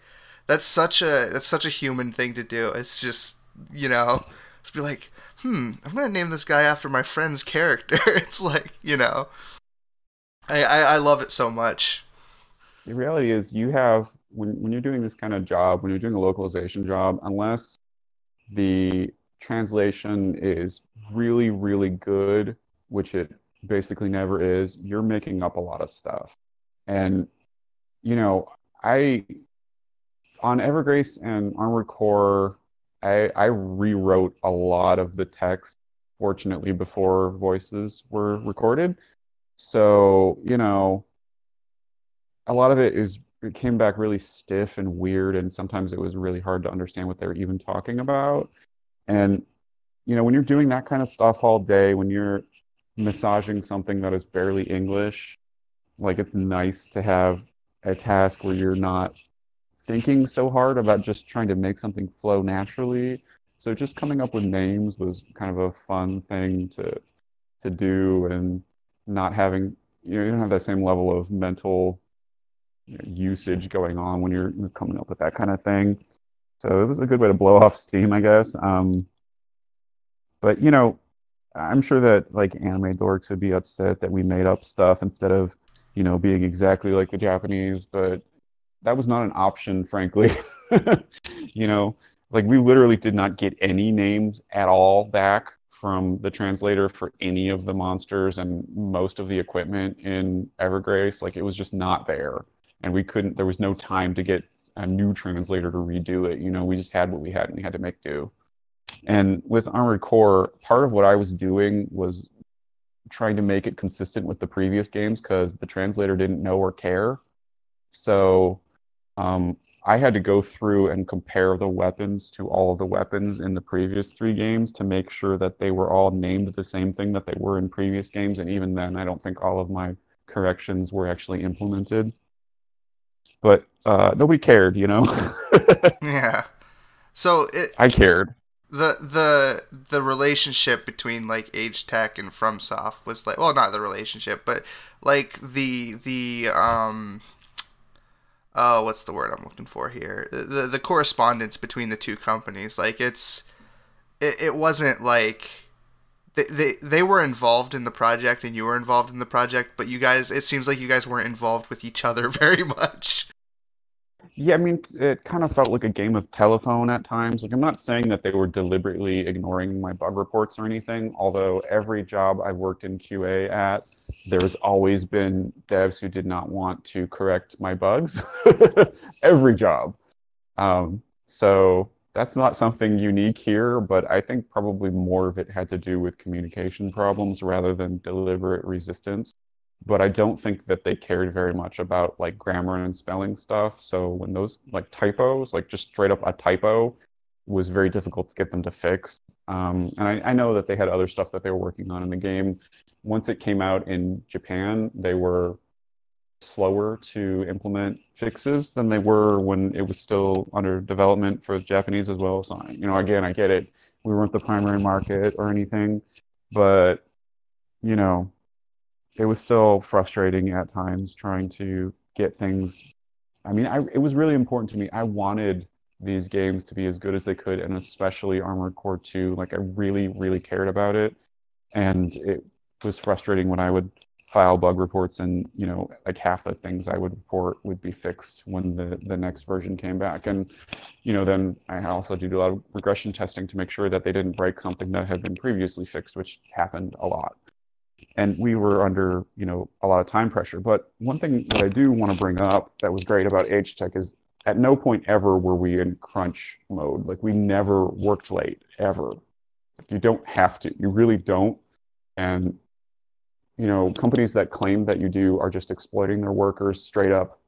that's such a human thing to do. It's just it's be like, I'm gonna name this guy after my friend's character. It's like I love it so much. The reality is you have when you're doing this kind of job, when you're doing a localization job, unless the translation is really, really good, which it basically never is, you're making up a lot of stuff. And, you know, I on Evergrace and Armored Core, I rewrote a lot of the text, fortunately, before voices were recorded. So, a lot of it came back really stiff and weird, and sometimes it was really hard to understand what they were even talking about. And when you're doing that kind of stuff all day, when you're massaging something that is barely English, like it's nice to have a task where you're not thinking so hard about just trying to make something flow naturally. So just coming up with names was kind of a fun thing to do, and not having you don't have that same level of mental usage going on when you're coming up with that kind of thing. So it was a good way to blow off steam, I guess. But I'm sure that like anime dorks would be upset that we made up stuff instead of, being exactly like the Japanese, but that was not an option, frankly. You know, like we literally did not get any names at all back from the translator for any of the monsters and most of the equipment in Evergrace. Like it was just not there. And there was no time to get a new translator to redo it. We just had what we had and we had to make do. And with Armored Core, part of what I was doing was trying to make it consistent with the previous games because the translator didn't know or care. So I had to go through and compare the weapons to all of the weapons in the previous three games to make sure that they were all named the same thing that they were in previous games. And even then, I don't think all of my corrections were actually implemented. But nobody cared. Yeah. So I cared. the relationship between like AgeTec and FromSoft was like, well, not the relationship, but like the oh, what's the word I'm looking for here? The correspondence between the two companies, like it wasn't like they were involved in the project and you were involved in the project, but you guys, it seems like you guys weren't involved with each other very much. Yeah, I mean, it kind of felt like a game of telephone at times. Like, I'm not saying that they were deliberately ignoring my bug reports or anything, although every job I've worked in QA at, there's always been devs who did not want to correct my bugs. Every job. So that's not something unique here, but I think probably more of it had to do with communication problems rather than deliberate resistance. But I don't think that they cared very much about like grammar and spelling stuff. So when those like typos, like just straight up a typo, was very difficult to get them to fix. And I know that they had other stuff that they were working on in the game. Once it came out in Japan, they were slower to implement fixes than they were when it was still under development for the Japanese as well. So, again, I get it. We weren't the primary market or anything, but, you know, it was still frustrating at times trying to get things. I mean, it was really important to me. I wanted these games to be as good as they could, and especially Armored Core 2. Like, I really, really cared about it. And it was frustrating when I would file bug reports and, like half the things I would report would be fixed when the next version came back. And, then I also did a lot of regression testing to make sure that they didn't break something that had been previously fixed, which happened a lot. and we were under, a lot of time pressure. But one thing that I do want to bring up that was great about AgeTech is at no point ever were we in crunch mode. Like we never worked late ever. You don't have to. You really don't. And companies that claim that you do are just exploiting their workers straight up.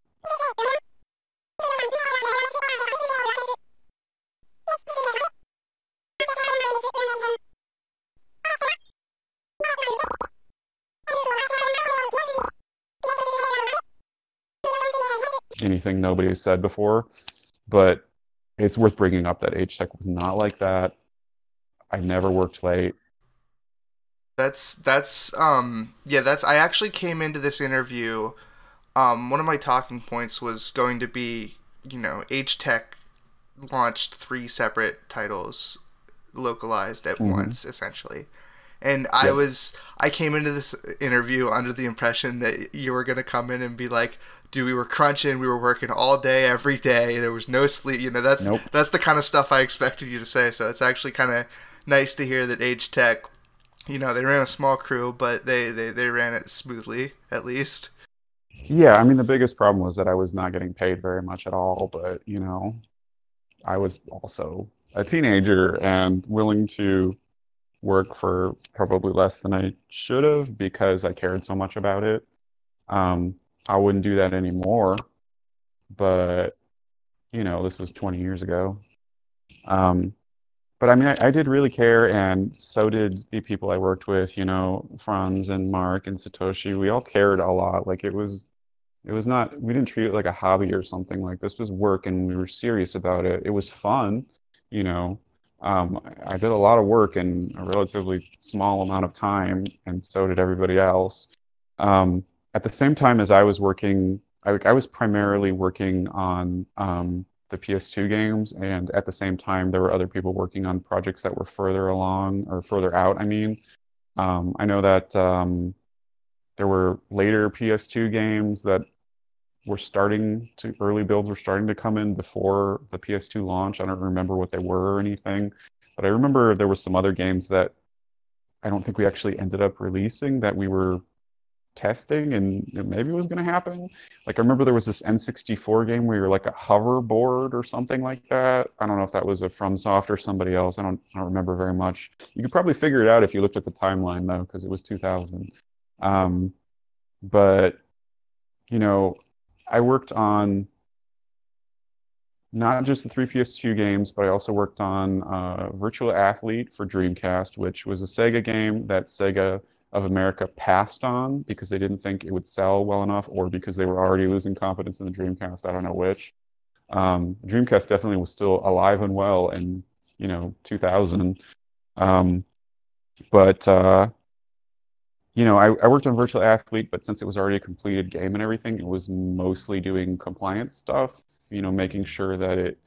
Anything nobody has said before, but it's worth bringing up that AgeTech was not like that. I never worked late. That's I actually came into this interview. One of my talking points was going to be, Age Tech launched three separate titles localized at Hmm. once, essentially. And Yep. I came into this interview under the impression that you were gonna come in and be like, dude, we were crunching, we were working all day, every day, there was no sleep. Nope. That's the kind of stuff I expected you to say. So it's actually kind of nice to hear that Age Tech, they ran a small crew, but they ran it smoothly, at least. Yeah, I mean, the biggest problem was that I was not getting paid very much at all, but I was also a teenager and willing to work for probably less than I should have because I cared so much about it. Um, I wouldn't do that anymore, but this was 20 years ago. Um, but I mean, I did really care, and so did the people I worked with, Franz and Mark and Satoshi. We all cared a lot. Like it was not, we didn't treat it like a hobby or something. Like this was work and we were serious about it. It was fun, you know. I did a lot of work in a relatively small amount of time, and so did everybody else. Um, at the same time as I was working, I was primarily working on the PS2 games, and at the same time, there were other people working on projects that were further along or further out, I mean. I know that there were later PS2 games that early builds were starting to come in before the PS2 launch. I don't remember what they were or anything, but I remember there were some other games that I don't think we actually ended up releasing that we were testing and maybe it was going to happen. Like I remember there was this N64 game where you're like a hoverboard or something like that. I don't know if that was a FromSoft or somebody else. I don't remember very much. You could probably figure it out if you looked at the timeline though, because it was 2000. Um, but you know, I worked on not just the three PS2 games, but I also worked on Virtual Athlete for Dreamcast, which was a Sega game that Sega of America passed on because they didn't think it would sell well enough or because they were already losing confidence in the Dreamcast. I don't know which. Dreamcast definitely was still alive and well in, 2000. Um, but I worked on Virtual Athlete, but since it was already a completed game and everything, it was mostly doing compliance stuff, making sure that it,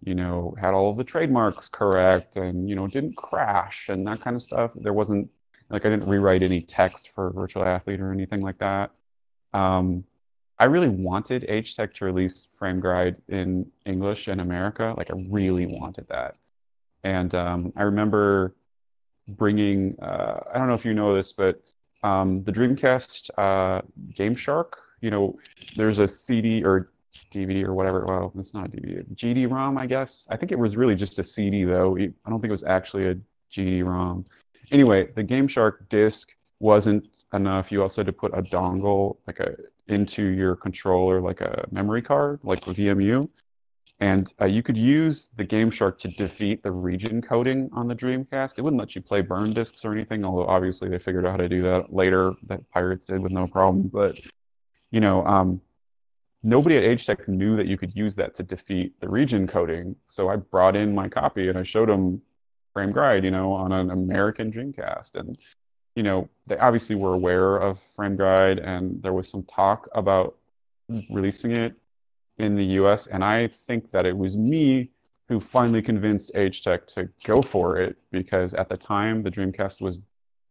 had all of the trademarks correct and, didn't crash and that kind of stuff. There wasn't, like, I didn't rewrite any text for Virtual Athlete or anything like that. Um, I really wanted AgeTech to release Frame Guide in English in America. Like, I really wanted that. And I remember bringing, I don't know if you know this, but the Dreamcast Game Shark, there's a CD or DVD or whatever. Well, it's not a DVD, GD-ROM, I guess. I think it was really just a CD though. I don't think it was actually a GD-ROM. Anyway, the Game Shark disc wasn't enough. You also had to put a dongle into your controller, like a memory card, like a VMU. And you could use the Game Shark to defeat the region coding on the Dreamcast. It wouldn't let you play burn discs or anything, although obviously they figured out how to do that later, that pirates did with no problem. But, you know, um, nobody at AgeTech knew that you could use that to defeat the region coding. So I brought in my copy and I showed them Frame Guide, on an American Dreamcast. And, they obviously were aware of Frame Guide and there was some talk about releasing it in the US, and I think that it was me who finally convinced AgeTech to go for it because at the time the Dreamcast was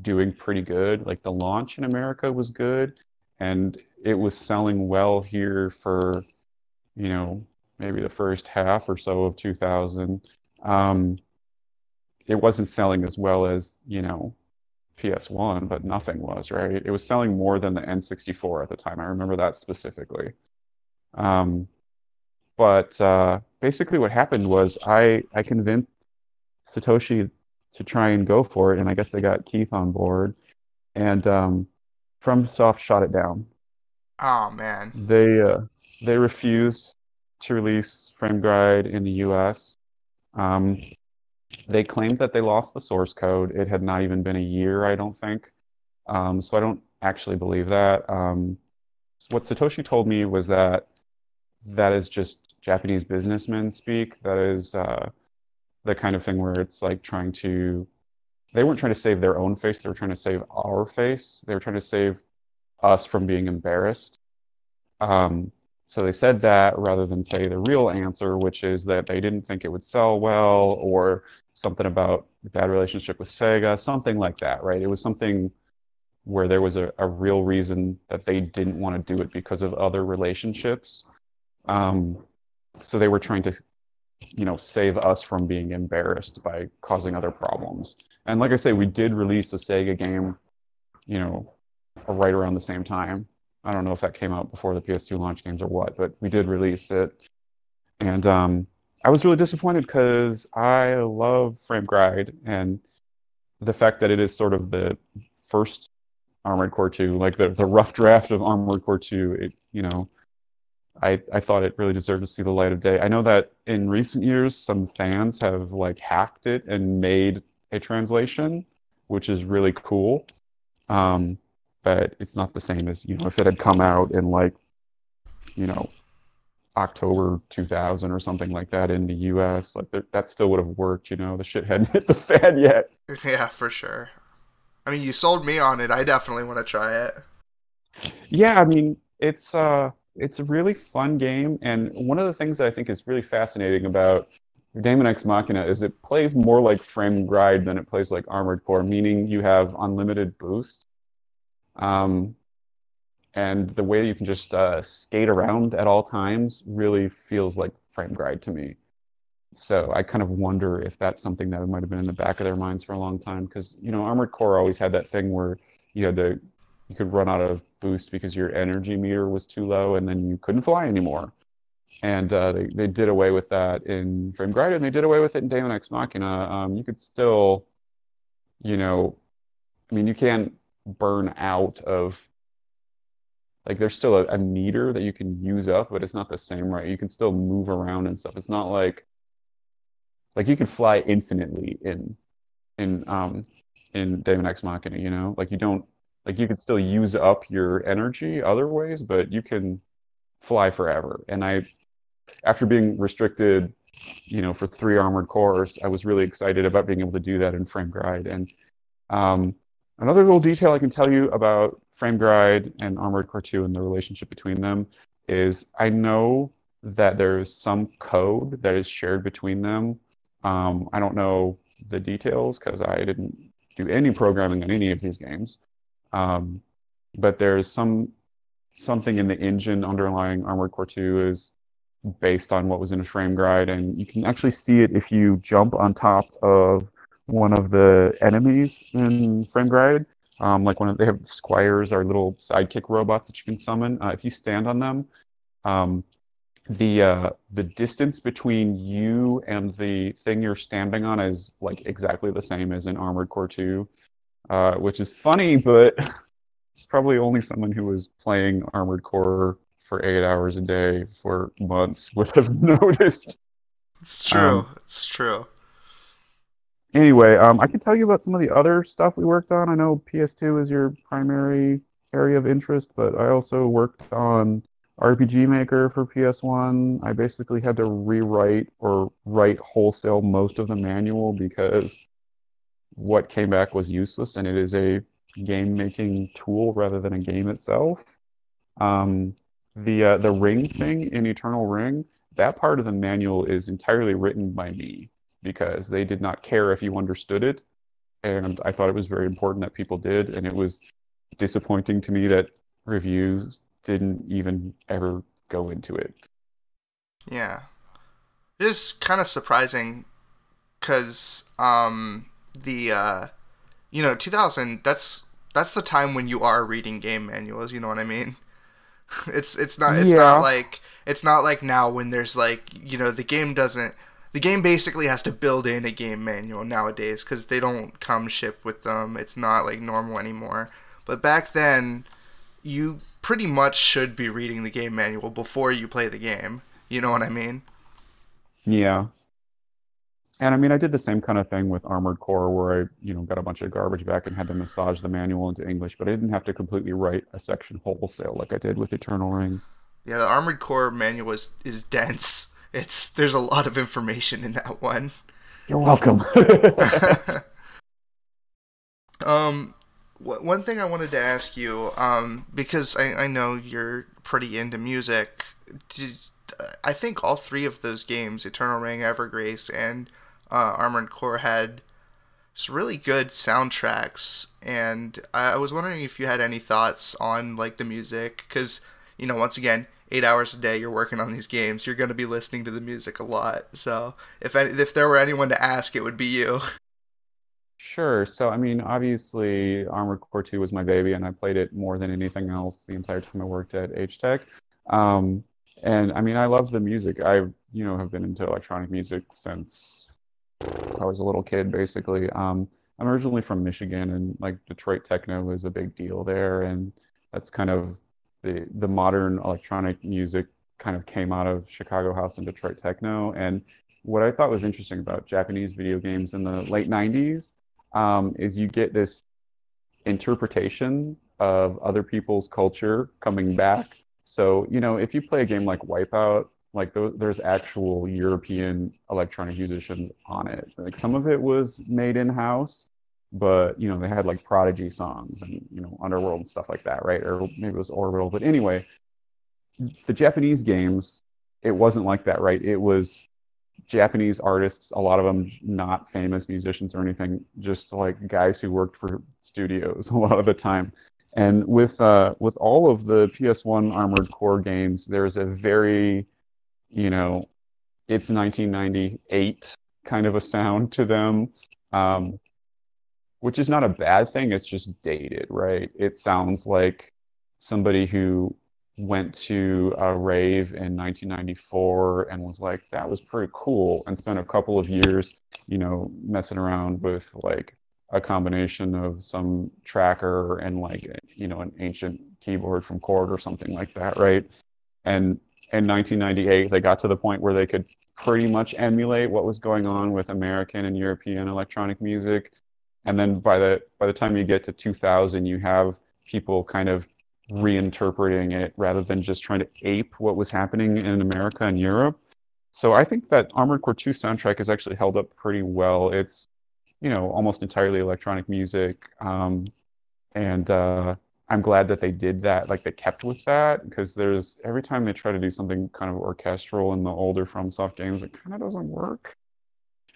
doing pretty good. Like the launch in America was good, and it was selling well here for, you know, maybe the first half or so of 2000. Um, it wasn't selling as well as, PS1, but nothing was, right? It was selling more than the N64 at the time. I remember that specifically. Um, but basically, what happened was I convinced Satoshi to try and go for it, and I guess they got Keith on board, and FromSoft shot it down. Oh man. They uh, they refused to release Frame Guide in the US. Um, they claimed that they lost the source code. It had not even been a year, I don't think. So I don't actually believe that. What Satoshi told me was that that is just Japanese businessmen speak. That is the kind of thing where it's like trying to, they weren't trying to save their own face, they were trying to save our face. They were trying to save us from being embarrassed. Um, so they said that rather than say the real answer, which is that they didn't think it would sell well or something about a bad relationship with Sega, something like that, right? It was something where there was a real reason that they didn't want to do it because of other relationships. Um, so they were trying to, save us from being embarrassed by causing other problems. And like I say, we did release a Sega game, you know, right around the same time. I don't know if that came out before the PS2 launch games or what, but we did release it. And I was really disappointed because I love Frame Gride and the fact that it is sort of the first Armored Core 2, like the rough draft of Armored Core 2. I thought it really deserved to see the light of day. I know that in recent years, some fans have like hacked it and made a translation, which is really cool. Um, but it's not the same as, if it had come out in like, you know, October 2000 or something like that in the US, like that still would have worked, the shit hadn't hit the fan yet. Yeah, for sure. I mean, you sold me on it. I definitely want to try it. Yeah, I mean, it's a really fun game, and one of the things that I think is really fascinating about Daemon X Machina is it plays more like Frame Gride than it plays like Armored Core, meaning you have unlimited boost. Um, and the way you can just skate around at all times really feels like Frame Gride to me. So I kind of wonder if that's something that might have been in the back of their minds for a long time, because Armored Core always had that thing where you had to you could run out of boost because your energy meter was too low, and then you couldn't fly anymore. And they did away with that in Frame Gride, and they did away with it in Daemon X Machina. You could still, you know, I mean, you can't burn out of like there's still a meter that you can use up, but it's not the same, right? You can still move around and stuff. It's not like you can fly infinitely in Daemon X Machina, Like you don't like you could still use up your energy other ways, but you can fly forever. And after being restricted, for 3 armored cores, I was really excited about being able to do that in Frame Gride. And um, another little detail I can tell you about Frame Gride and Armored Core 2 and the relationship between them is I know that there's some code that is shared between them. I don't know the details because I didn't do any programming on any of these games. Um, but there's something in the engine underlying Armored Core 2 is based on what was in a Frame Gride, and you can actually see it if you jump on top of one of the enemies in Frame Gride. Like they have squires or little sidekick robots that you can summon. If you stand on them, um, the distance between you and the thing you're standing on is like exactly the same as in Armored Core 2, which is funny, but it's probably only someone who was playing Armored Core for 8 hours a day for months would have noticed. It's true. Um, It's true. anyway, I can tell you about some of the other stuff we worked on. I know PS2 is your primary area of interest, but I also worked on RPG Maker for PS1. I basically had to rewrite or write wholesale most of the manual because what came back was useless, and it is a game making tool rather than a game itself. Um, the ring thing in Eternal Ring, that part of the manual is entirely written by me because they did not care if you understood it, and I thought it was very important that people did, and it was disappointing to me that reviews didn't even ever go into it. Yeah. It is kind of surprising because the 2000. That's the time when you are reading game manuals. You know what I mean? It's not Yeah, like now when there's like the game doesn't. The game basically has to build in a game manual nowadays because they don't come shipped with them. It's not like normal anymore. But back then, you pretty much should be reading the game manual before you play the game. You know what I mean? yeah. And I mean, I did the same kind of thing with Armored Core where I got a bunch of garbage back and had to massage the manual into English, but I didn't have to completely write a section wholesale like I did with Eternal Ring. Yeah, the Armored Core manual is dense. There's a lot of information in that one. You're welcome. Um, One thing I wanted to ask you, because I know you're pretty into music. Did, I think all three of those games, Eternal Ring, Evergrace, and Armored Core, had just really good soundtracks. And I was wondering if you had any thoughts on like the music, because once again, 8 hours a day you're working on these games, you're going to be listening to the music a lot. So if there were anyone to ask, it would be you. Sure. So, I mean, obviously, Armored Core 2 was my baby, and I played it more than anything else the entire time I worked at AgeTec. Um, and I mean, I love the music. Have been into electronic music since I was a little kid, basically. I'm originally from Michigan, and like Detroit techno is a big deal there, and that's kind of the modern electronic music kind of came out of Chicago house and Detroit techno. And what I thought was interesting about Japanese video games in the late 90s is you get this interpretation of other people's culture coming back. So, if you play a game like Wipeout, like there's actual European electronic musicians on it. Like some of it was made in-house, but they had like Prodigy songs and Underworld and stuff like that, right? Or maybe it was Orbital. But anyway, the Japanese games, it wasn't like that, right? It was Japanese artists, a lot of them not famous musicians or anything, just like guys who worked for studios a lot of the time. And with all of the PS1 Armored Core games, there's a very, you know, it's 1998 kind of a sound to them, um, which is not a bad thing. It's just dated, right? It sounds like somebody who went to a rave in 1994 and was like, that was pretty cool, and spent a couple of years, messing around with like a combination of some tracker and like, an ancient keyboard from Chord or something like that, right? And in 1998, they got to the point where they could pretty much emulate what was going on with American and European electronic music. And then by the time you get to 2000, you have people kind of reinterpreting it rather than just trying to ape what was happening in America and Europe. So I think that Armored Core 2 soundtrack has actually held up pretty well. It's, almost entirely electronic music. And I'm glad that they did that, like they kept with that, because there's every time they try to do something kind of orchestral in the older FromSoft games, it kind of doesn't work.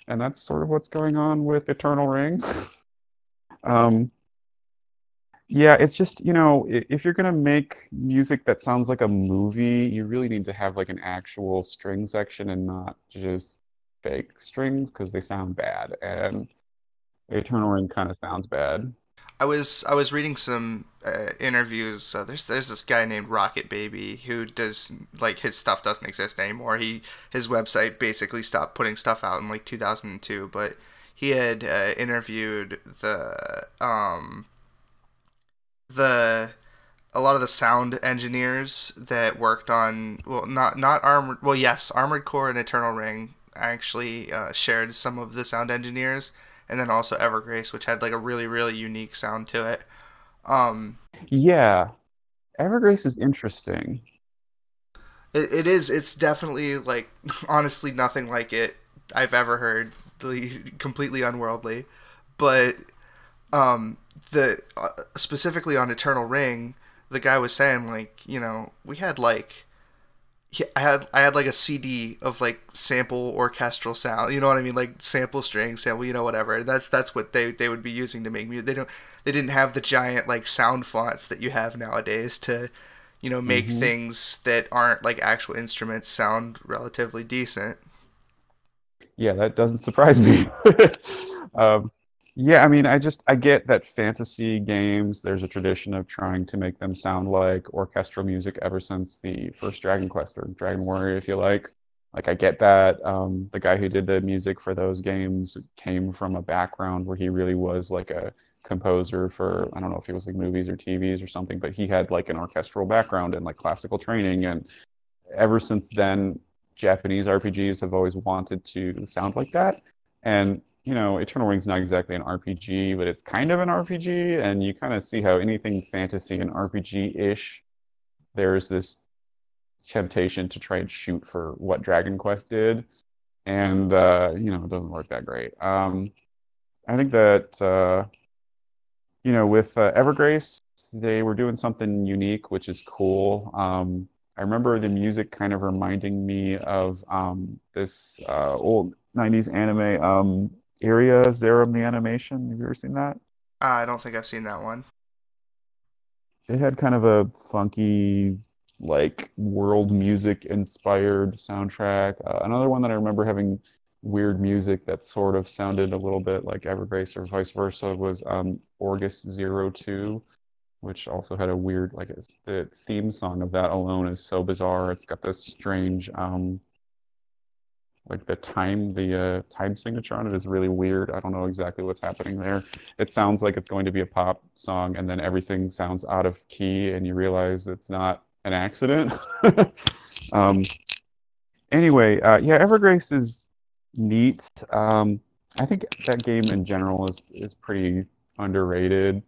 And that's sort of what's going on with Eternal Ring. Um, yeah, it's just, if you're gonna make music that sounds like a movie, you really need to have like an actual string section and not just fake strings because they sound bad. And Eternal Ring kind of sounds bad. I was reading some interviews. There's this guy named Rocket Baby who does like his stuff doesn't exist anymore. His website basically stopped putting stuff out in like 2002. But he had interviewed the a lot of the sound engineers that worked on, well, not armored, well, yes, Armored Core and Eternal Ring actually shared some of the sound engineers, and then also Evergrace, which had like a really unique sound to it. um Yeah, Evergrace is interesting. it's definitely like honestly nothing like it I've ever heard. Completely unworldly. But the specifically on Eternal Ring, the guy was saying like, we had like, I had like a CD of like sample orchestral sound. You know what I mean? Like sample string, sample, whatever. That's what they would be using to make music. They didn't have the giant like sound fonts that you have nowadays to, make Hmm. things that aren't like actual instruments sound relatively decent. Yeah, that doesn't surprise me. Um, Yeah, I mean, I get that fantasy games, there's a tradition of trying to make them sound like orchestral music ever since the first Dragon Quest or Dragon Warrior, if you like. Like I get that. The guy who did the music for those games came from a background where he really was like a composer for, I don't know if he was like movies or TVs or something, but he had like an orchestral background and like classical training. And ever since then, Japanese RPGs have always wanted to sound like that. And Eternal Wing's not exactly an RPG, but it's kind of an RPG, and you kind of see how anything fantasy and RPG-ish, there's this temptation to try and shoot for what Dragon Quest did, and it doesn't work that great. I think that with Evergrace, they were doing something unique, which is cool. I remember the music kind of reminding me of this old 90s anime, Area Zerum the Animation. Have you ever seen that? I don't think I've seen that one. It had kind of a funky, like world music inspired soundtrack. Another one that I remember having weird music that sort of sounded a little bit like Evergrace or vice versa was Orgus 02, which also had a weird, like the theme song of that alone is so bizarre. It's got this strange, like the time signature on it is really weird. I don't know exactly what's happening there. It sounds like it's going to be a pop song, and then everything sounds out of key, and you realize it's not an accident. um, anyway, yeah, Evergrace is neat. I think that game in general is pretty underrated.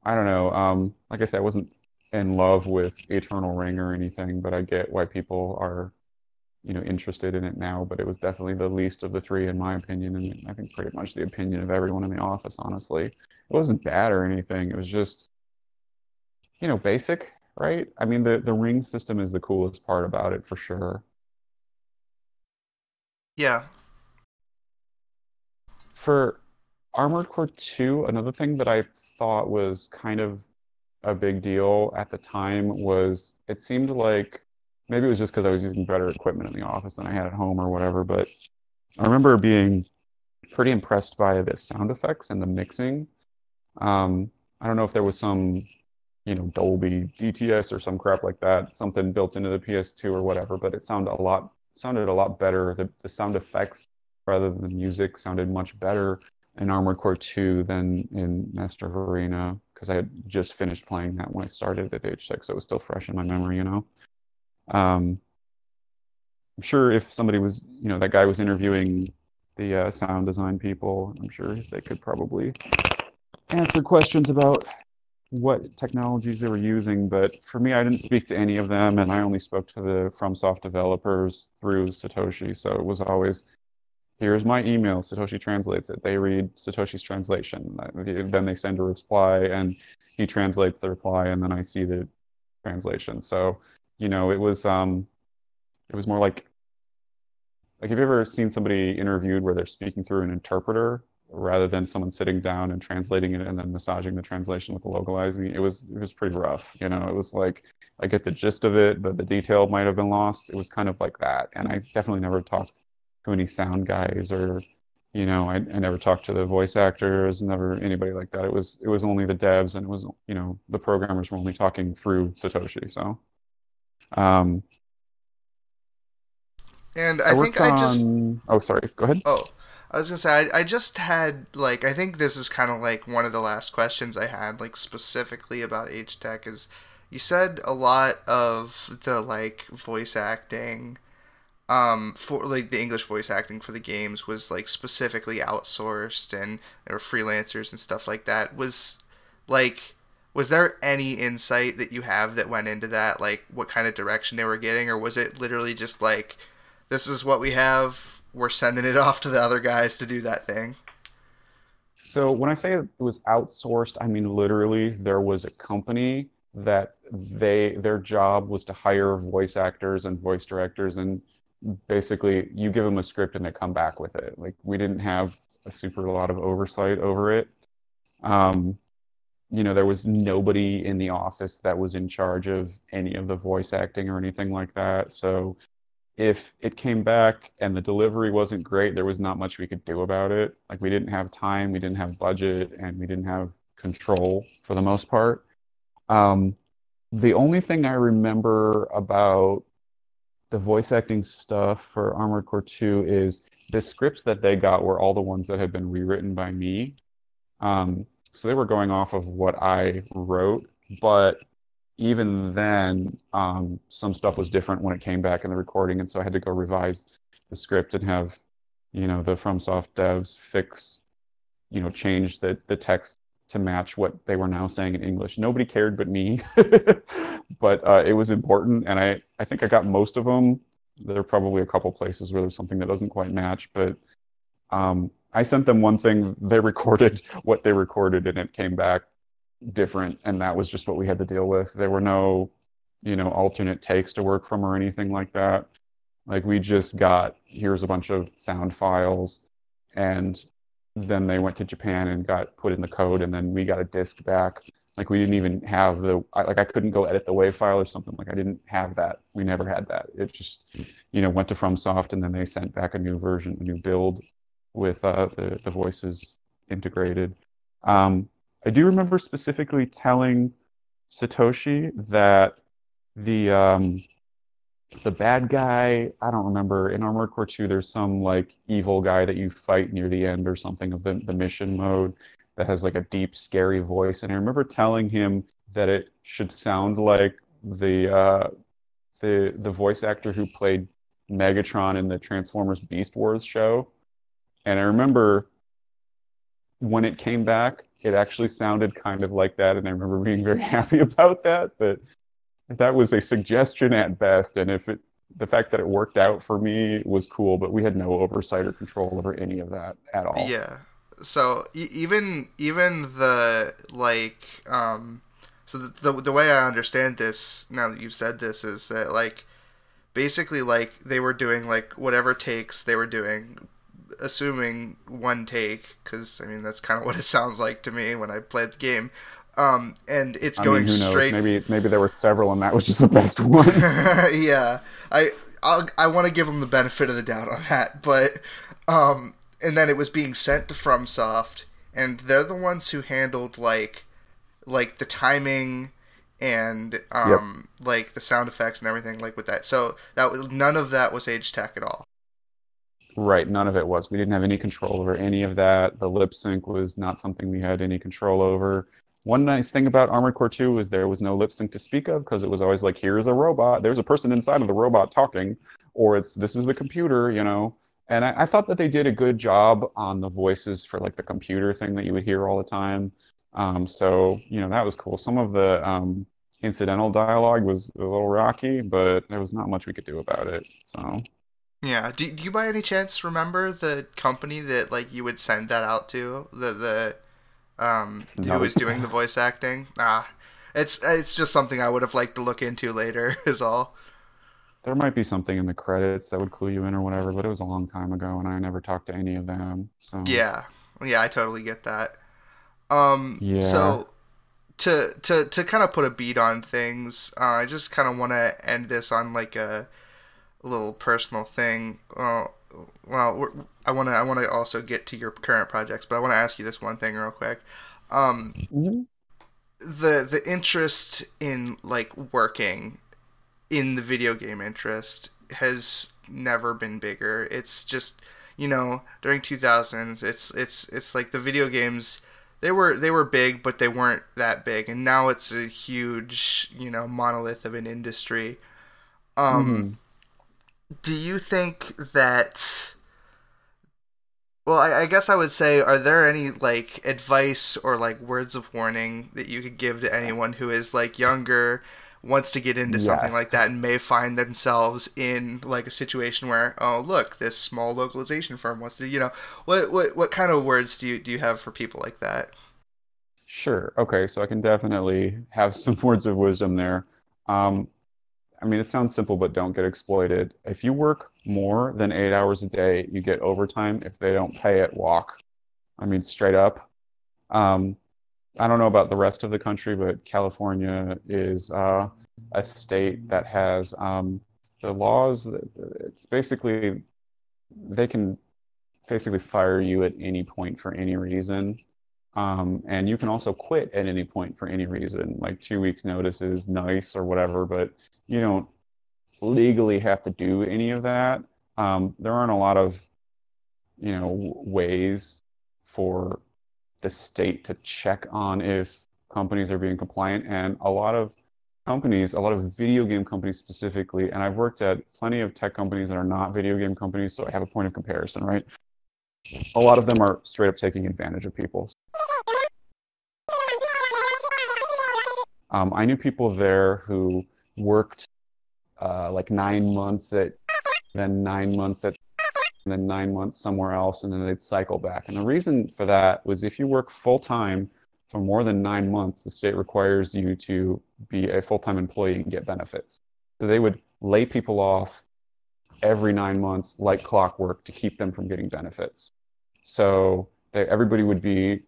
I don't know. Like I said, I wasn't in love with Eternal Ring or anything, but I get why people are, interested in it now. But it was definitely the least of the three, in my opinion, and I think pretty much the opinion of everyone in the office, honestly. It wasn't bad or anything. It was just, basic, right? I mean, the ring system is the coolest part about it for sure. Yeah. For Armored Core 2, another thing that I thought was kind of a big deal at the time was it seemed like maybe it was just because I was using better equipment in the office than I had at home or whatever, but I remember being pretty impressed by the sound effects and the mixing. I don't know if there was some, Dolby DTS or some crap like that, something built into the PS2 or whatever, but it sounded a lot better. The sound effects rather than the music sounded much better in Armored Core 2 than in Master of Arena because I had just finished playing that when I started at AgeTec, so it was still fresh in my memory. Um, I'm sure if somebody was, that guy was interviewing the sound design people, I'm sure they could probably answer questions about what technologies they were using, but for me, I didn't speak to any of them, and I only spoke to the FromSoft developers through Satoshi. So it was always, here's my email, Satoshi translates it. They read Satoshi's translation. Then they send a reply, and he translates the reply, and then I see the translation. So, it was more like, have you ever seen somebody interviewed where they're speaking through an interpreter rather than someone sitting down and translating it and then massaging the translation with the localizing? It was pretty rough. It was like I get the gist of it, but the detail might have been lost. It was kind of like that. And I definitely never talked to any sound guys or I never talked to the voice actors, never anybody like that. It was only the devs and it was, the programmers were only talking through Satoshi. So um And I I think worked I just on, oh, sorry, go ahead. oh, I was gonna say I just had like I think this is kind of like one of the last questions I had like specifically about H Tech is you said a lot of the like voice acting for like the English voice acting for the games was like specifically outsourced and there were freelancers and stuff like that. Like was there any insight that you have that went into that like what kind of direction they were getting or was it literally just like this is what we have, we're sending it off to the other guys to do that thing? So when I say it was outsourced, I mean literally there was a company that their job was to hire voice actors and voice directors, and basically you give them a script and they come back with it. Like we didn't have a super lot of oversight over it. Um, there was nobody in the office that was in charge of any of the voice acting or anything like that. So if it came back and the delivery wasn't great, there was not much we could do about it. Like we didn't have time, we didn't have budget, and we didn't have control for the most part. Um, the only thing I remember about the voice acting stuff for Armored Core 2 is the scripts that they got were all the ones that had been rewritten by me. So they were going off of what I wrote, but even then, some stuff was different when it came back in the recording, and so I had to go revise the script and have, the FromSoft devs change the text to match what they were now saying in English. Nobody cared but me, but it was important, and I think I got most of them. There are probably a couple places where there's something that doesn't quite match, but I sent them one thing, they recorded what they recorded, and it came back different, and that was just what we had to deal with. There were no, alternate takes to work from or anything like that. Like we just got, here's a bunch of sound files, and then they went to Japan and got put in the code, and then we got a disc back. Like we didn't even have I couldn't go edit the WAV file or something. Like I didn't have that. We never had that. It just, went to FromSoft, and then they sent back a new version, a new build with the voices integrated. I do remember specifically telling Satoshi that the the bad guy, I don't remember, in Armored Core 2, there's some like evil guy that you fight near the end or something of the mission mode that has like a deep, scary voice. And I remember telling him that it should sound like the voice actor who played Megatron in the Transformers Beast Wars show. And I remember when it came back, it actually sounded kind of like that, and I remember being very happy about that. But that was a suggestion at best, and the fact that it worked out for me was cool, but we had no oversight or control over any of that at all. Yeah. So even the like so the way I understand this now that you've said this is that like basically like they were doing like whatever takes they were doing, assuming one take, because I mean that's kind of what it sounds like to me when I played the game. And it's I mean, going who knows? straight. Maybe there were several, and that was just the best one. Yeah, I want to give them the benefit of the doubt on that, but and then it was being sent to FromSoft, and they're the ones who handled like the timing and Yep. like the sound effects and everything like with that. So that was none of that was AgeTec at all. Right, none of it was. We didn't have any control over any of that. The lip sync was not something we had any control over. One nice thing about Armored Core 2 was there was no lip sync to speak of because it was always like, here's a robot, there's a person inside of the robot talking, or this is the computer. And I thought that they did a good job on the voices for like the computer thing that you would hear all the time. So that was cool. Some of the incidental dialogue was a little rocky, but there was not much we could do about it. So. Yeah. Do you by any chance remember the company that like you would send that out to? The who No. was doing the voice acting? It's just something I would have liked to look into later. Is all. There might be something in the credits that would clue you in or whatever, but it was a long time ago and I never talked to any of them. So, Yeah. Yeah, I totally get that. yeah. So to kind of put a beat on things, I just kind of want to end this on like a little personal thing. I want to also get to your current projects, but I want to ask you this one thing real quick. Um, Mhm. the interest in like working in the video game interest has never been bigger. It's just during 2000s, it's like the video games they were big, but they weren't that big, and now it's a huge monolith of an industry. Um, Mhm. do you think that? Well, I guess I would say, are there any like advice or like words of warning that you could give to anyone who is like younger, wants to get into something like Yes. that, and may find themselves in like a situation where, oh look, this small localization firm wants to, what kind of words do you have for people like that? Sure. Okay, so I can definitely have some words of wisdom there. Um, I mean, it sounds simple, but don't get exploited. If you work more than 8 hours a day, you get overtime. If they don't pay it, walk. I mean, straight up. Um, I don't know about the rest of the country, but California is a state that has the laws, it's basically they can basically fire you at any point for any reason. And you can also quit at any point for any reason. Like 2 weeks notice is nice or whatever, but you don't legally have to do any of that. There aren't a lot of, ways for the state to check on if companies are being compliant. And a lot of companies, a lot of video game companies specifically, and I've worked at plenty of tech companies that are not video game companies, so I have a point of comparison, right? A lot of them are straight up taking advantage of people. I knew people there who worked like 9 months at, then 9 months at, and then 9 months somewhere else, and then they'd cycle back. And the reason for that was if you work full time for more than 9 months, the state requires you to be a full time employee and get benefits. So they would lay people off every 9 months like clockwork to keep them from getting benefits. So everybody would be,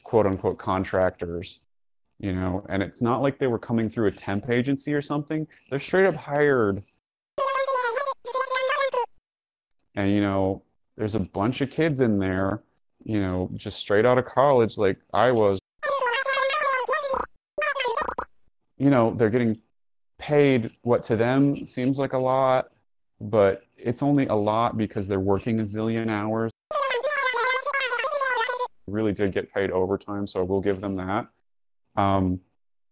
quote unquote contractors, and it's not like they were coming through a temp agency or something. They're straight up hired. And, there's a bunch of kids in there, just straight out of college, like I was, they're getting paid what to them seems like a lot, but it's only a lot because they're working a zillion hours. Really did get paid overtime, so I will give them that.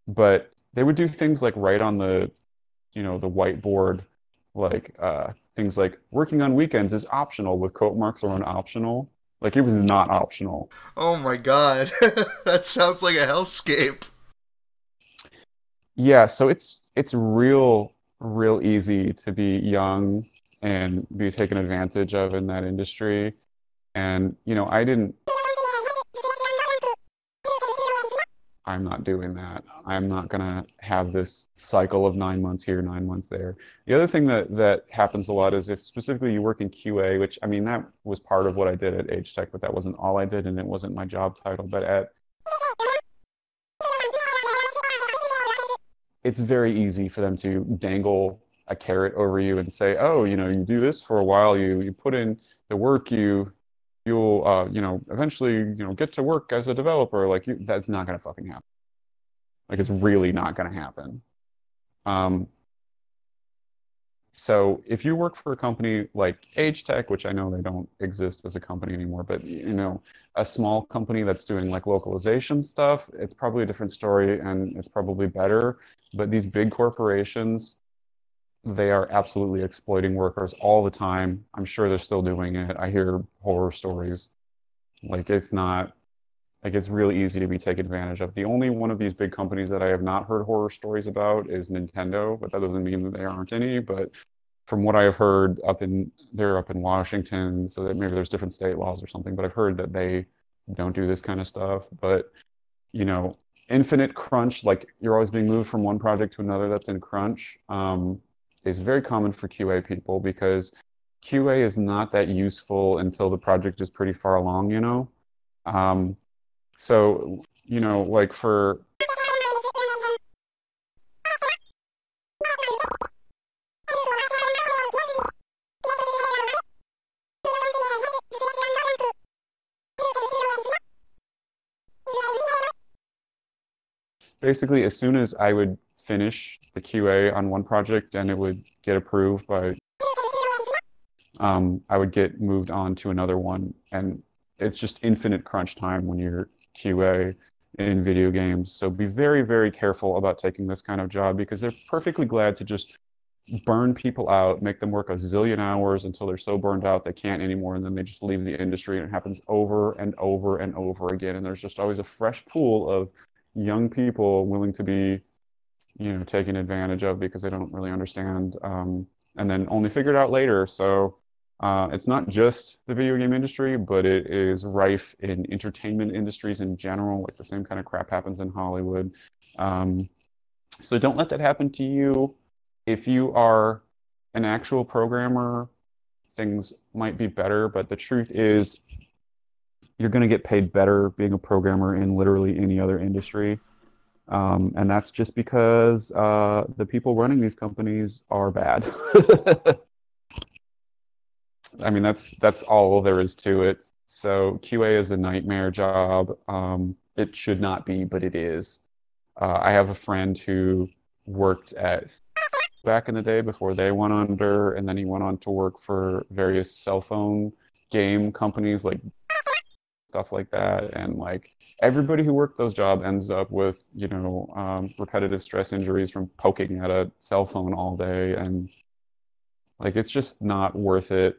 But they would do things like write on the whiteboard, like things like working on weekends is optional with quote marks around optional. Like it was not optional. Oh my god. That sounds like a hellscape. Yeah, so it's real easy to be young and be taken advantage of in that industry. And I didn't I'm not doing that. I'm not gonna have this cycle of 9 months here, 9 months there. The other thing that happens a lot is if specifically you work in QA, which I mean that was part of what I did at AgeTec, but that wasn't all I did, and it wasn't my job title. But it's very easy for them to dangle a carrot over you and say, oh, you do this for a while, you put in the work, you'll eventually get to work as a developer. Like that's not gonna fucking happen. Like it's really not gonna happen. Um, so if you work for a company like AgeTec, which I know they don't exist as a company anymore, but a small company that's doing like localization stuff, it's probably a different story and it's probably better. But these big corporations, they are absolutely exploiting workers all the time. I'm sure they're still doing it. I hear horror stories. Like it's not like it's really easy to be taken advantage of. The only one of these big companies that I have not heard horror stories about is Nintendo, but that doesn't mean that there aren't any. But from what I have heard, they're up in Washington, so that maybe there's different state laws or something. But I've heard that they don't do this kind of stuff. But infinite crunch, like you're always being moved from one project to another that's in crunch, is very common for QA people because QA is not that useful until the project is pretty far along. Um, so, like for basically as soon as I would finish the QA on one project and it would get approved by, I would get moved on to another one. And it's just infinite crunch time when you're QA in video games. So be very, very careful about taking this kind of job because they're perfectly glad to just burn people out, make them work a zillion hours until they're so burned out they can't anymore, and then they just leave the industry. And it happens over and over and over again. And there's just always a fresh pool of young people willing to be, taken advantage of because they don't really understand, and then only figure it out later. So it's not just the video game industry, but it is rife in entertainment industries in general. Like the same kind of crap happens in Hollywood. So don't let that happen to you. If you are an actual programmer, things might be better, but the truth is you're going to get paid better being a programmer in literally any other industry. And that's just because the people running these companies are bad. I mean, that's all there is to it. So QA is a nightmare job. It should not be, but it is. I have a friend who worked at back in the day before they went under, and then he went on to work for various cell phone game companies like stuff like that. And like everybody who worked those jobs ends up with, repetitive stress injuries from poking at a cell phone all day. And like it's just not worth it.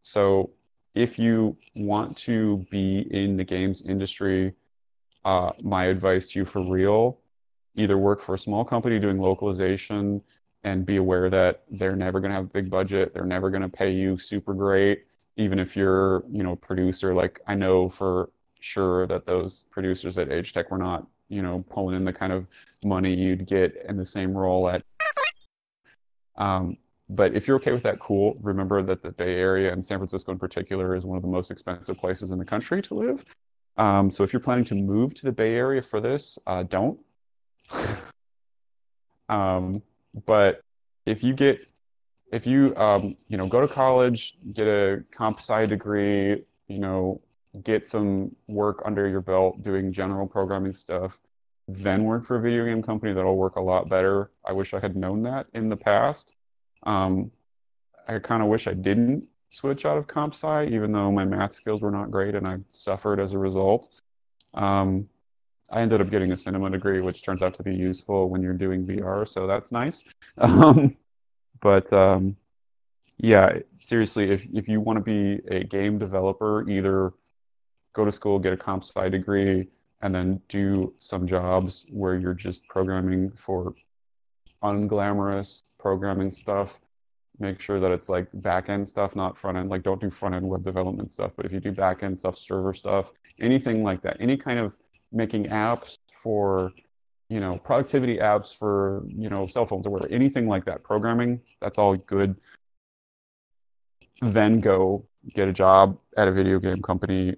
So if you want to be in the games industry, my advice to you for real, either work for a small company doing localization and be aware that they're never going to have a big budget. They're never going to pay you super great, even if you're, a producer. Like I know for sure that those producers at AgeTec were not, pulling in the kind of money you'd get in the same role at. Um, but if you're okay with that, cool. Remember that the Bay Area and San Francisco in particular is one of the most expensive places in the country to live. So if you're planning to move to the Bay Area for this, don't. Um, but if you get, if you, go to college, get a comp sci degree, get some work under your belt doing general programming stuff, then work for a video game company, that'll work a lot better. I wish I had known that in the past. Um, I kind of wish I didn't switch out of comp sci, even though my math skills were not great and I suffered as a result. Um, I ended up getting a cinema degree, which turns out to be useful when you're doing VR, so that's nice. Um, but yeah, seriously, if you want to be a game developer, either go to school, get a comp sci degree, and then do some jobs where you're just programming for unglamorous programming stuff. Make sure that it's like back end stuff, not front end. Like don't do front end web development stuff, but if you do back end stuff, server stuff, anything like that, any kind of making apps for, productivity apps for, cell phones or whatever, anything like that, programming, that's all good. Then go get a job at a video game company.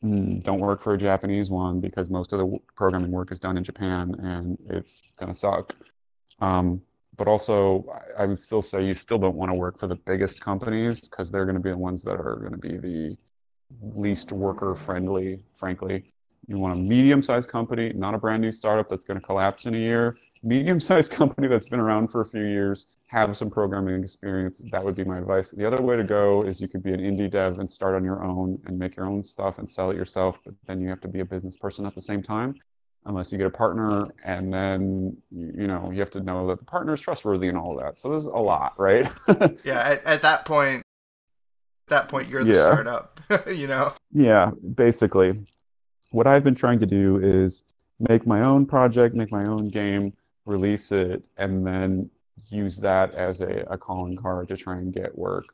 Don't work for a Japanese one because most of the programming work is done in Japan and it's gonna suck. Um, but also, I would still say you still don't want to work for the biggest companies because they're going to be the ones that are going to be the least worker friendly, frankly. You want a medium-sized company, not a brand new startup that's going to collapse in a year. Medium-sized company that's been around for a few years, have some programming experience. That would be my advice. The other way to go is you could be an indie dev and start on your own and make your own stuff and sell it yourself, but then you have to be a business person at the same time unless you get a partner, and then you have to know that the partner is trustworthy and all of that. So there's a lot, right? Yeah, at that point you're the Yeah. startup, you know. Yeah, basically. What I've been trying to do is make my own project, make my own game, release it, and then use that as a calling card to try and get work.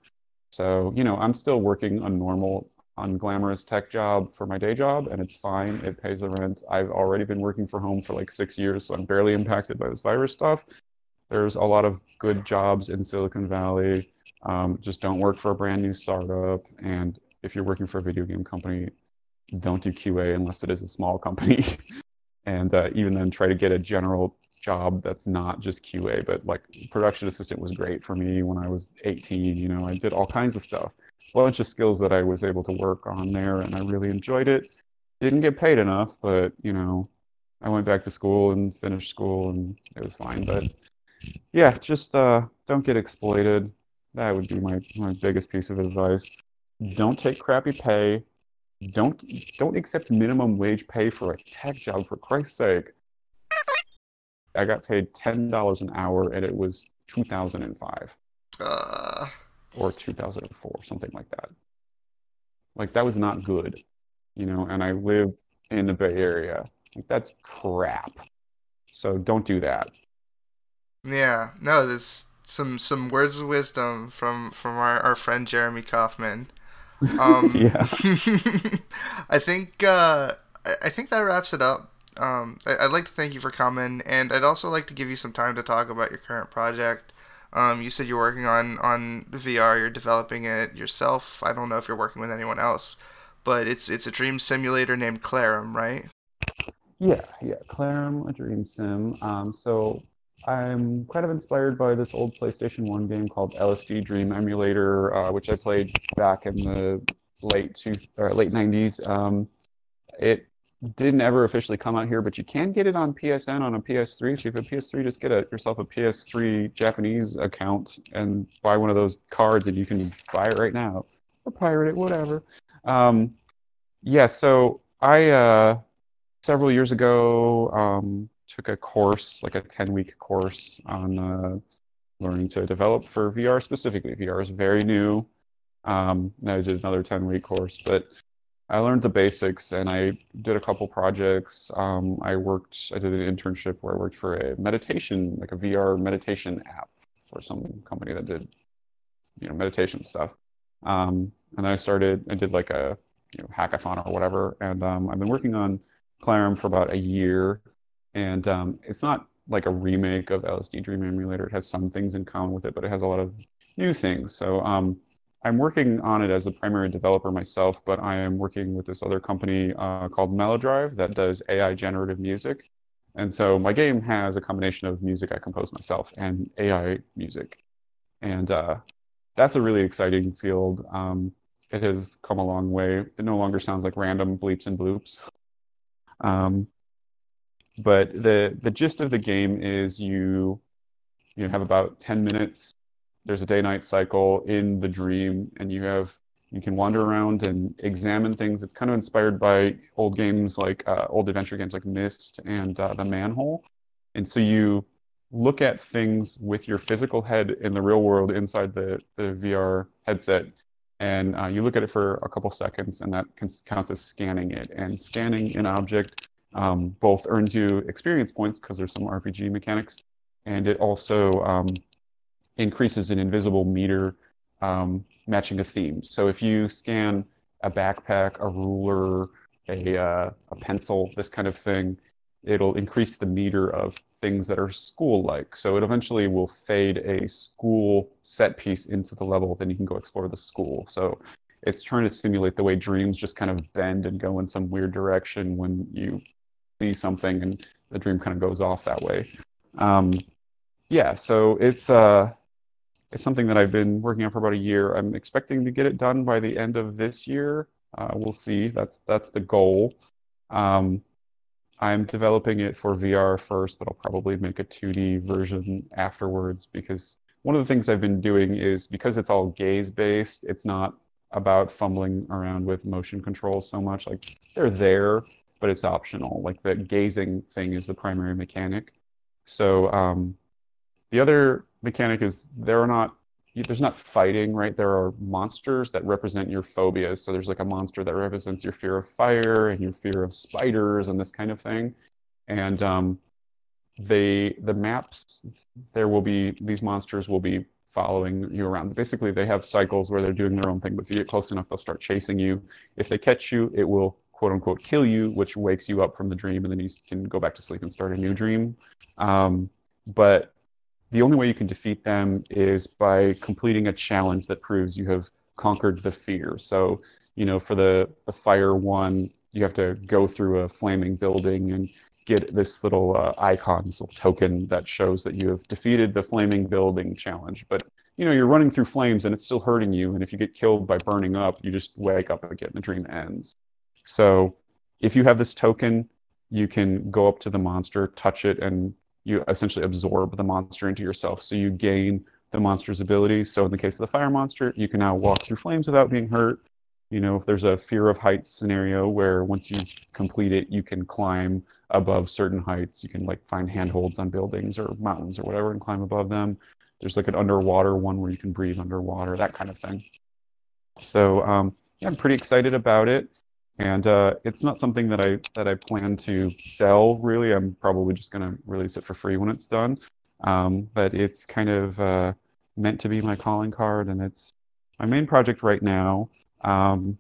So, I'm still working a normal, unglamorous tech job for my day job, and it's fine. It pays the rent. I've already been working from home for like 6 years, so I'm barely impacted by this virus stuff. There's a lot of good jobs in Silicon Valley. Just don't work for a brand new startup. And if you're working for a video game company, don't do QA unless it is a small company. And even then, try to get a general job that's not just QA, but like production assistant was great for me when I was 18. I did all kinds of stuff, a bunch of skills that I was able to work on there, and I really enjoyed it. Didn't get paid enough, but I went back to school and finished school, and it was fine. But yeah, just don't get exploited. That would be my biggest piece of advice. Don't take crappy pay. Don't don't accept minimum wage pay for a tech job, for Christ's sake. I got paid $10 an hour, and it was 2005 Uh, or 2004, something like that. Like that was not good, and I live in the Bay Area. Like that's crap. So don't do that. yeah, no, there's some words of wisdom from our friend Jeremy Kaufmann. Um, Yeah. I think that wraps it up. I'd like to thank you for coming, and I'd also like to give you some time to talk about your current project. You said you're working on the VR. You're developing it yourself. I don't know if you're working with anyone else, but it's a dream simulator named Clarum, right? Yeah, Clarum, a dream sim. So I'm kind of inspired by this old PlayStation 1 game called LSD Dream Emulator, which I played back in the late 90s. It didn't ever officially come out here, but you can get it on PSN on a PS3. So if you have a PS3, just get yourself a PS3 Japanese account and buy one of those cards, and you can buy it right now or pirate it, whatever. Um, yeah, so I several years ago took a course, like a 10-week course on learning to develop for VR specifically. VR is very new. And I did another 10-week course, but I learned the basics and I did a couple projects. I did an internship where I worked for a meditation, like a VR meditation app for some company that did, meditation stuff. And then I did like a, hackathon or whatever. And I've been working on Clarum for about a year. And it's not like a remake of LSD Dream Emulator. It has some things in common with it, but it has a lot of new things. So I'm working on it as a primary developer myself, but I am working with this other company called Melodrive that does AI generative music. And so my game has a combination of music I compose myself and AI music. And that's a really exciting field. It has come a long way. It no longer sounds like random bleeps and bloops. Um, but the gist of the game is you have about 10 minutes. There's a day-night cycle in the dream, and you can wander around and examine things. It's kind of inspired by old games like old adventure games like Myst and The Manhole. And so you look at things with your physical head in the real world inside the VR headset, and you look at it for a couple seconds, and that counts as scanning it. And scanning an object both earns you experience points because there's some RPG mechanics, and it also increases an invisible meter matching a theme. So if you scan a backpack, a ruler, a pencil, this kind of thing, it'll increase the meter of things that are school-like. So it eventually will fade a school set piece into the level, then you can go explore the school. So it's trying to simulate the way dreams just kind of bend and go in some weird direction when you see something and the dream kind of goes off that way. Um, yeah, so it's something that I've been working on for about a year. I'm expecting to get it done by the end of this year. We'll see. That's the goal. Um, I'm developing it for VR first, but I'll probably make a 2D version afterwards because one of the things I've been doing is because it's all gaze based, it's not about fumbling around with motion controls so much. Like they're there, but it's optional. Like the gazing thing is the primary mechanic. So the other mechanic is there's not fighting, right? There are monsters that represent your phobias. So there's like a monster that represents your fear of fire and your fear of spiders and this kind of thing. And the maps, these monsters will be following you around. Basically, they have cycles where they're doing their own thing, but if you get close enough, they'll start chasing you. If they catch you, it will quote unquote kill you, which wakes you up from the dream, and then you can go back to sleep and start a new dream. But the only way you can defeat them is by completing a challenge that proves you have conquered the fear. So, for the fire one, you have to go through a flaming building and get this little icon, this little token that shows that you have defeated the flaming building challenge. But, you're running through flames and it's still hurting you. And if you get killed by burning up, you just wake up again. The dream ends. So if you have this token, you can go up to the monster, touch it, and you essentially absorb the monster into yourself. So you gain the monster's abilities. So in the case of the fire monster, you can now walk through flames without being hurt. If there's a fear of heights scenario where once you complete it, you can climb above certain heights. You can like find handholds on buildings or mountains or whatever and climb above them. There's like an underwater one where you can breathe underwater, that kind of thing. So yeah, I'm pretty excited about it. And it's not something that I plan to sell, really. I'm probably just going to release it for free when it's done. But it's kind of meant to be my calling card, and it's my main project right now. I'm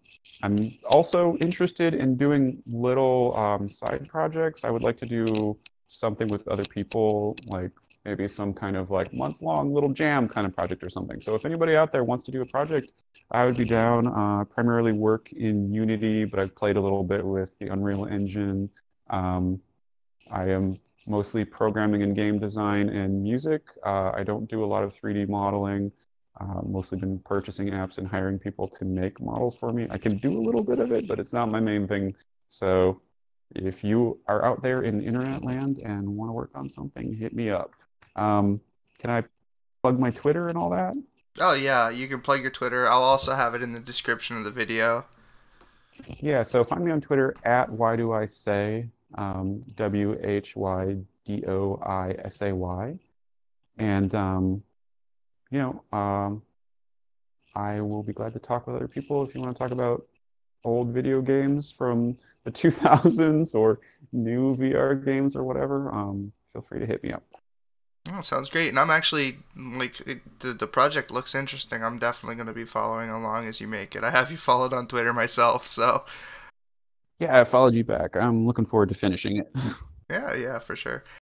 also interested in doing little side projects. I would like to do something with other people, like maybe some kind of like month-long little jam kind of project or something. So if anybody out there wants to do a project, I would be down. Primarily work in Unity, but I've played a little bit with the Unreal Engine. I am mostly programming and game design and music. I don't do a lot of 3D modeling. Mostly been purchasing apps and hiring people to make models for me. I can do a little bit of it, but it's not my main thing. So if you are out there in internet land and want to work on something, hit me up. Can I plug my Twitter and all that? Oh yeah, you can plug your Twitter. I'll also have it in the description of the video. Yeah, so find me on Twitter at why do I say WHYDOISAY. And you know, I will be glad to talk with other people if you want to talk about old video games from the 2000s or new VR games or whatever. Feel free to hit me up. Oh, sounds great. And I'm actually the project looks interesting. I'm definitely going to be following along as you make it. I have you followed on Twitter myself, so Yeah, I followed you back. I'm looking forward to finishing it. yeah, yeah, for sure.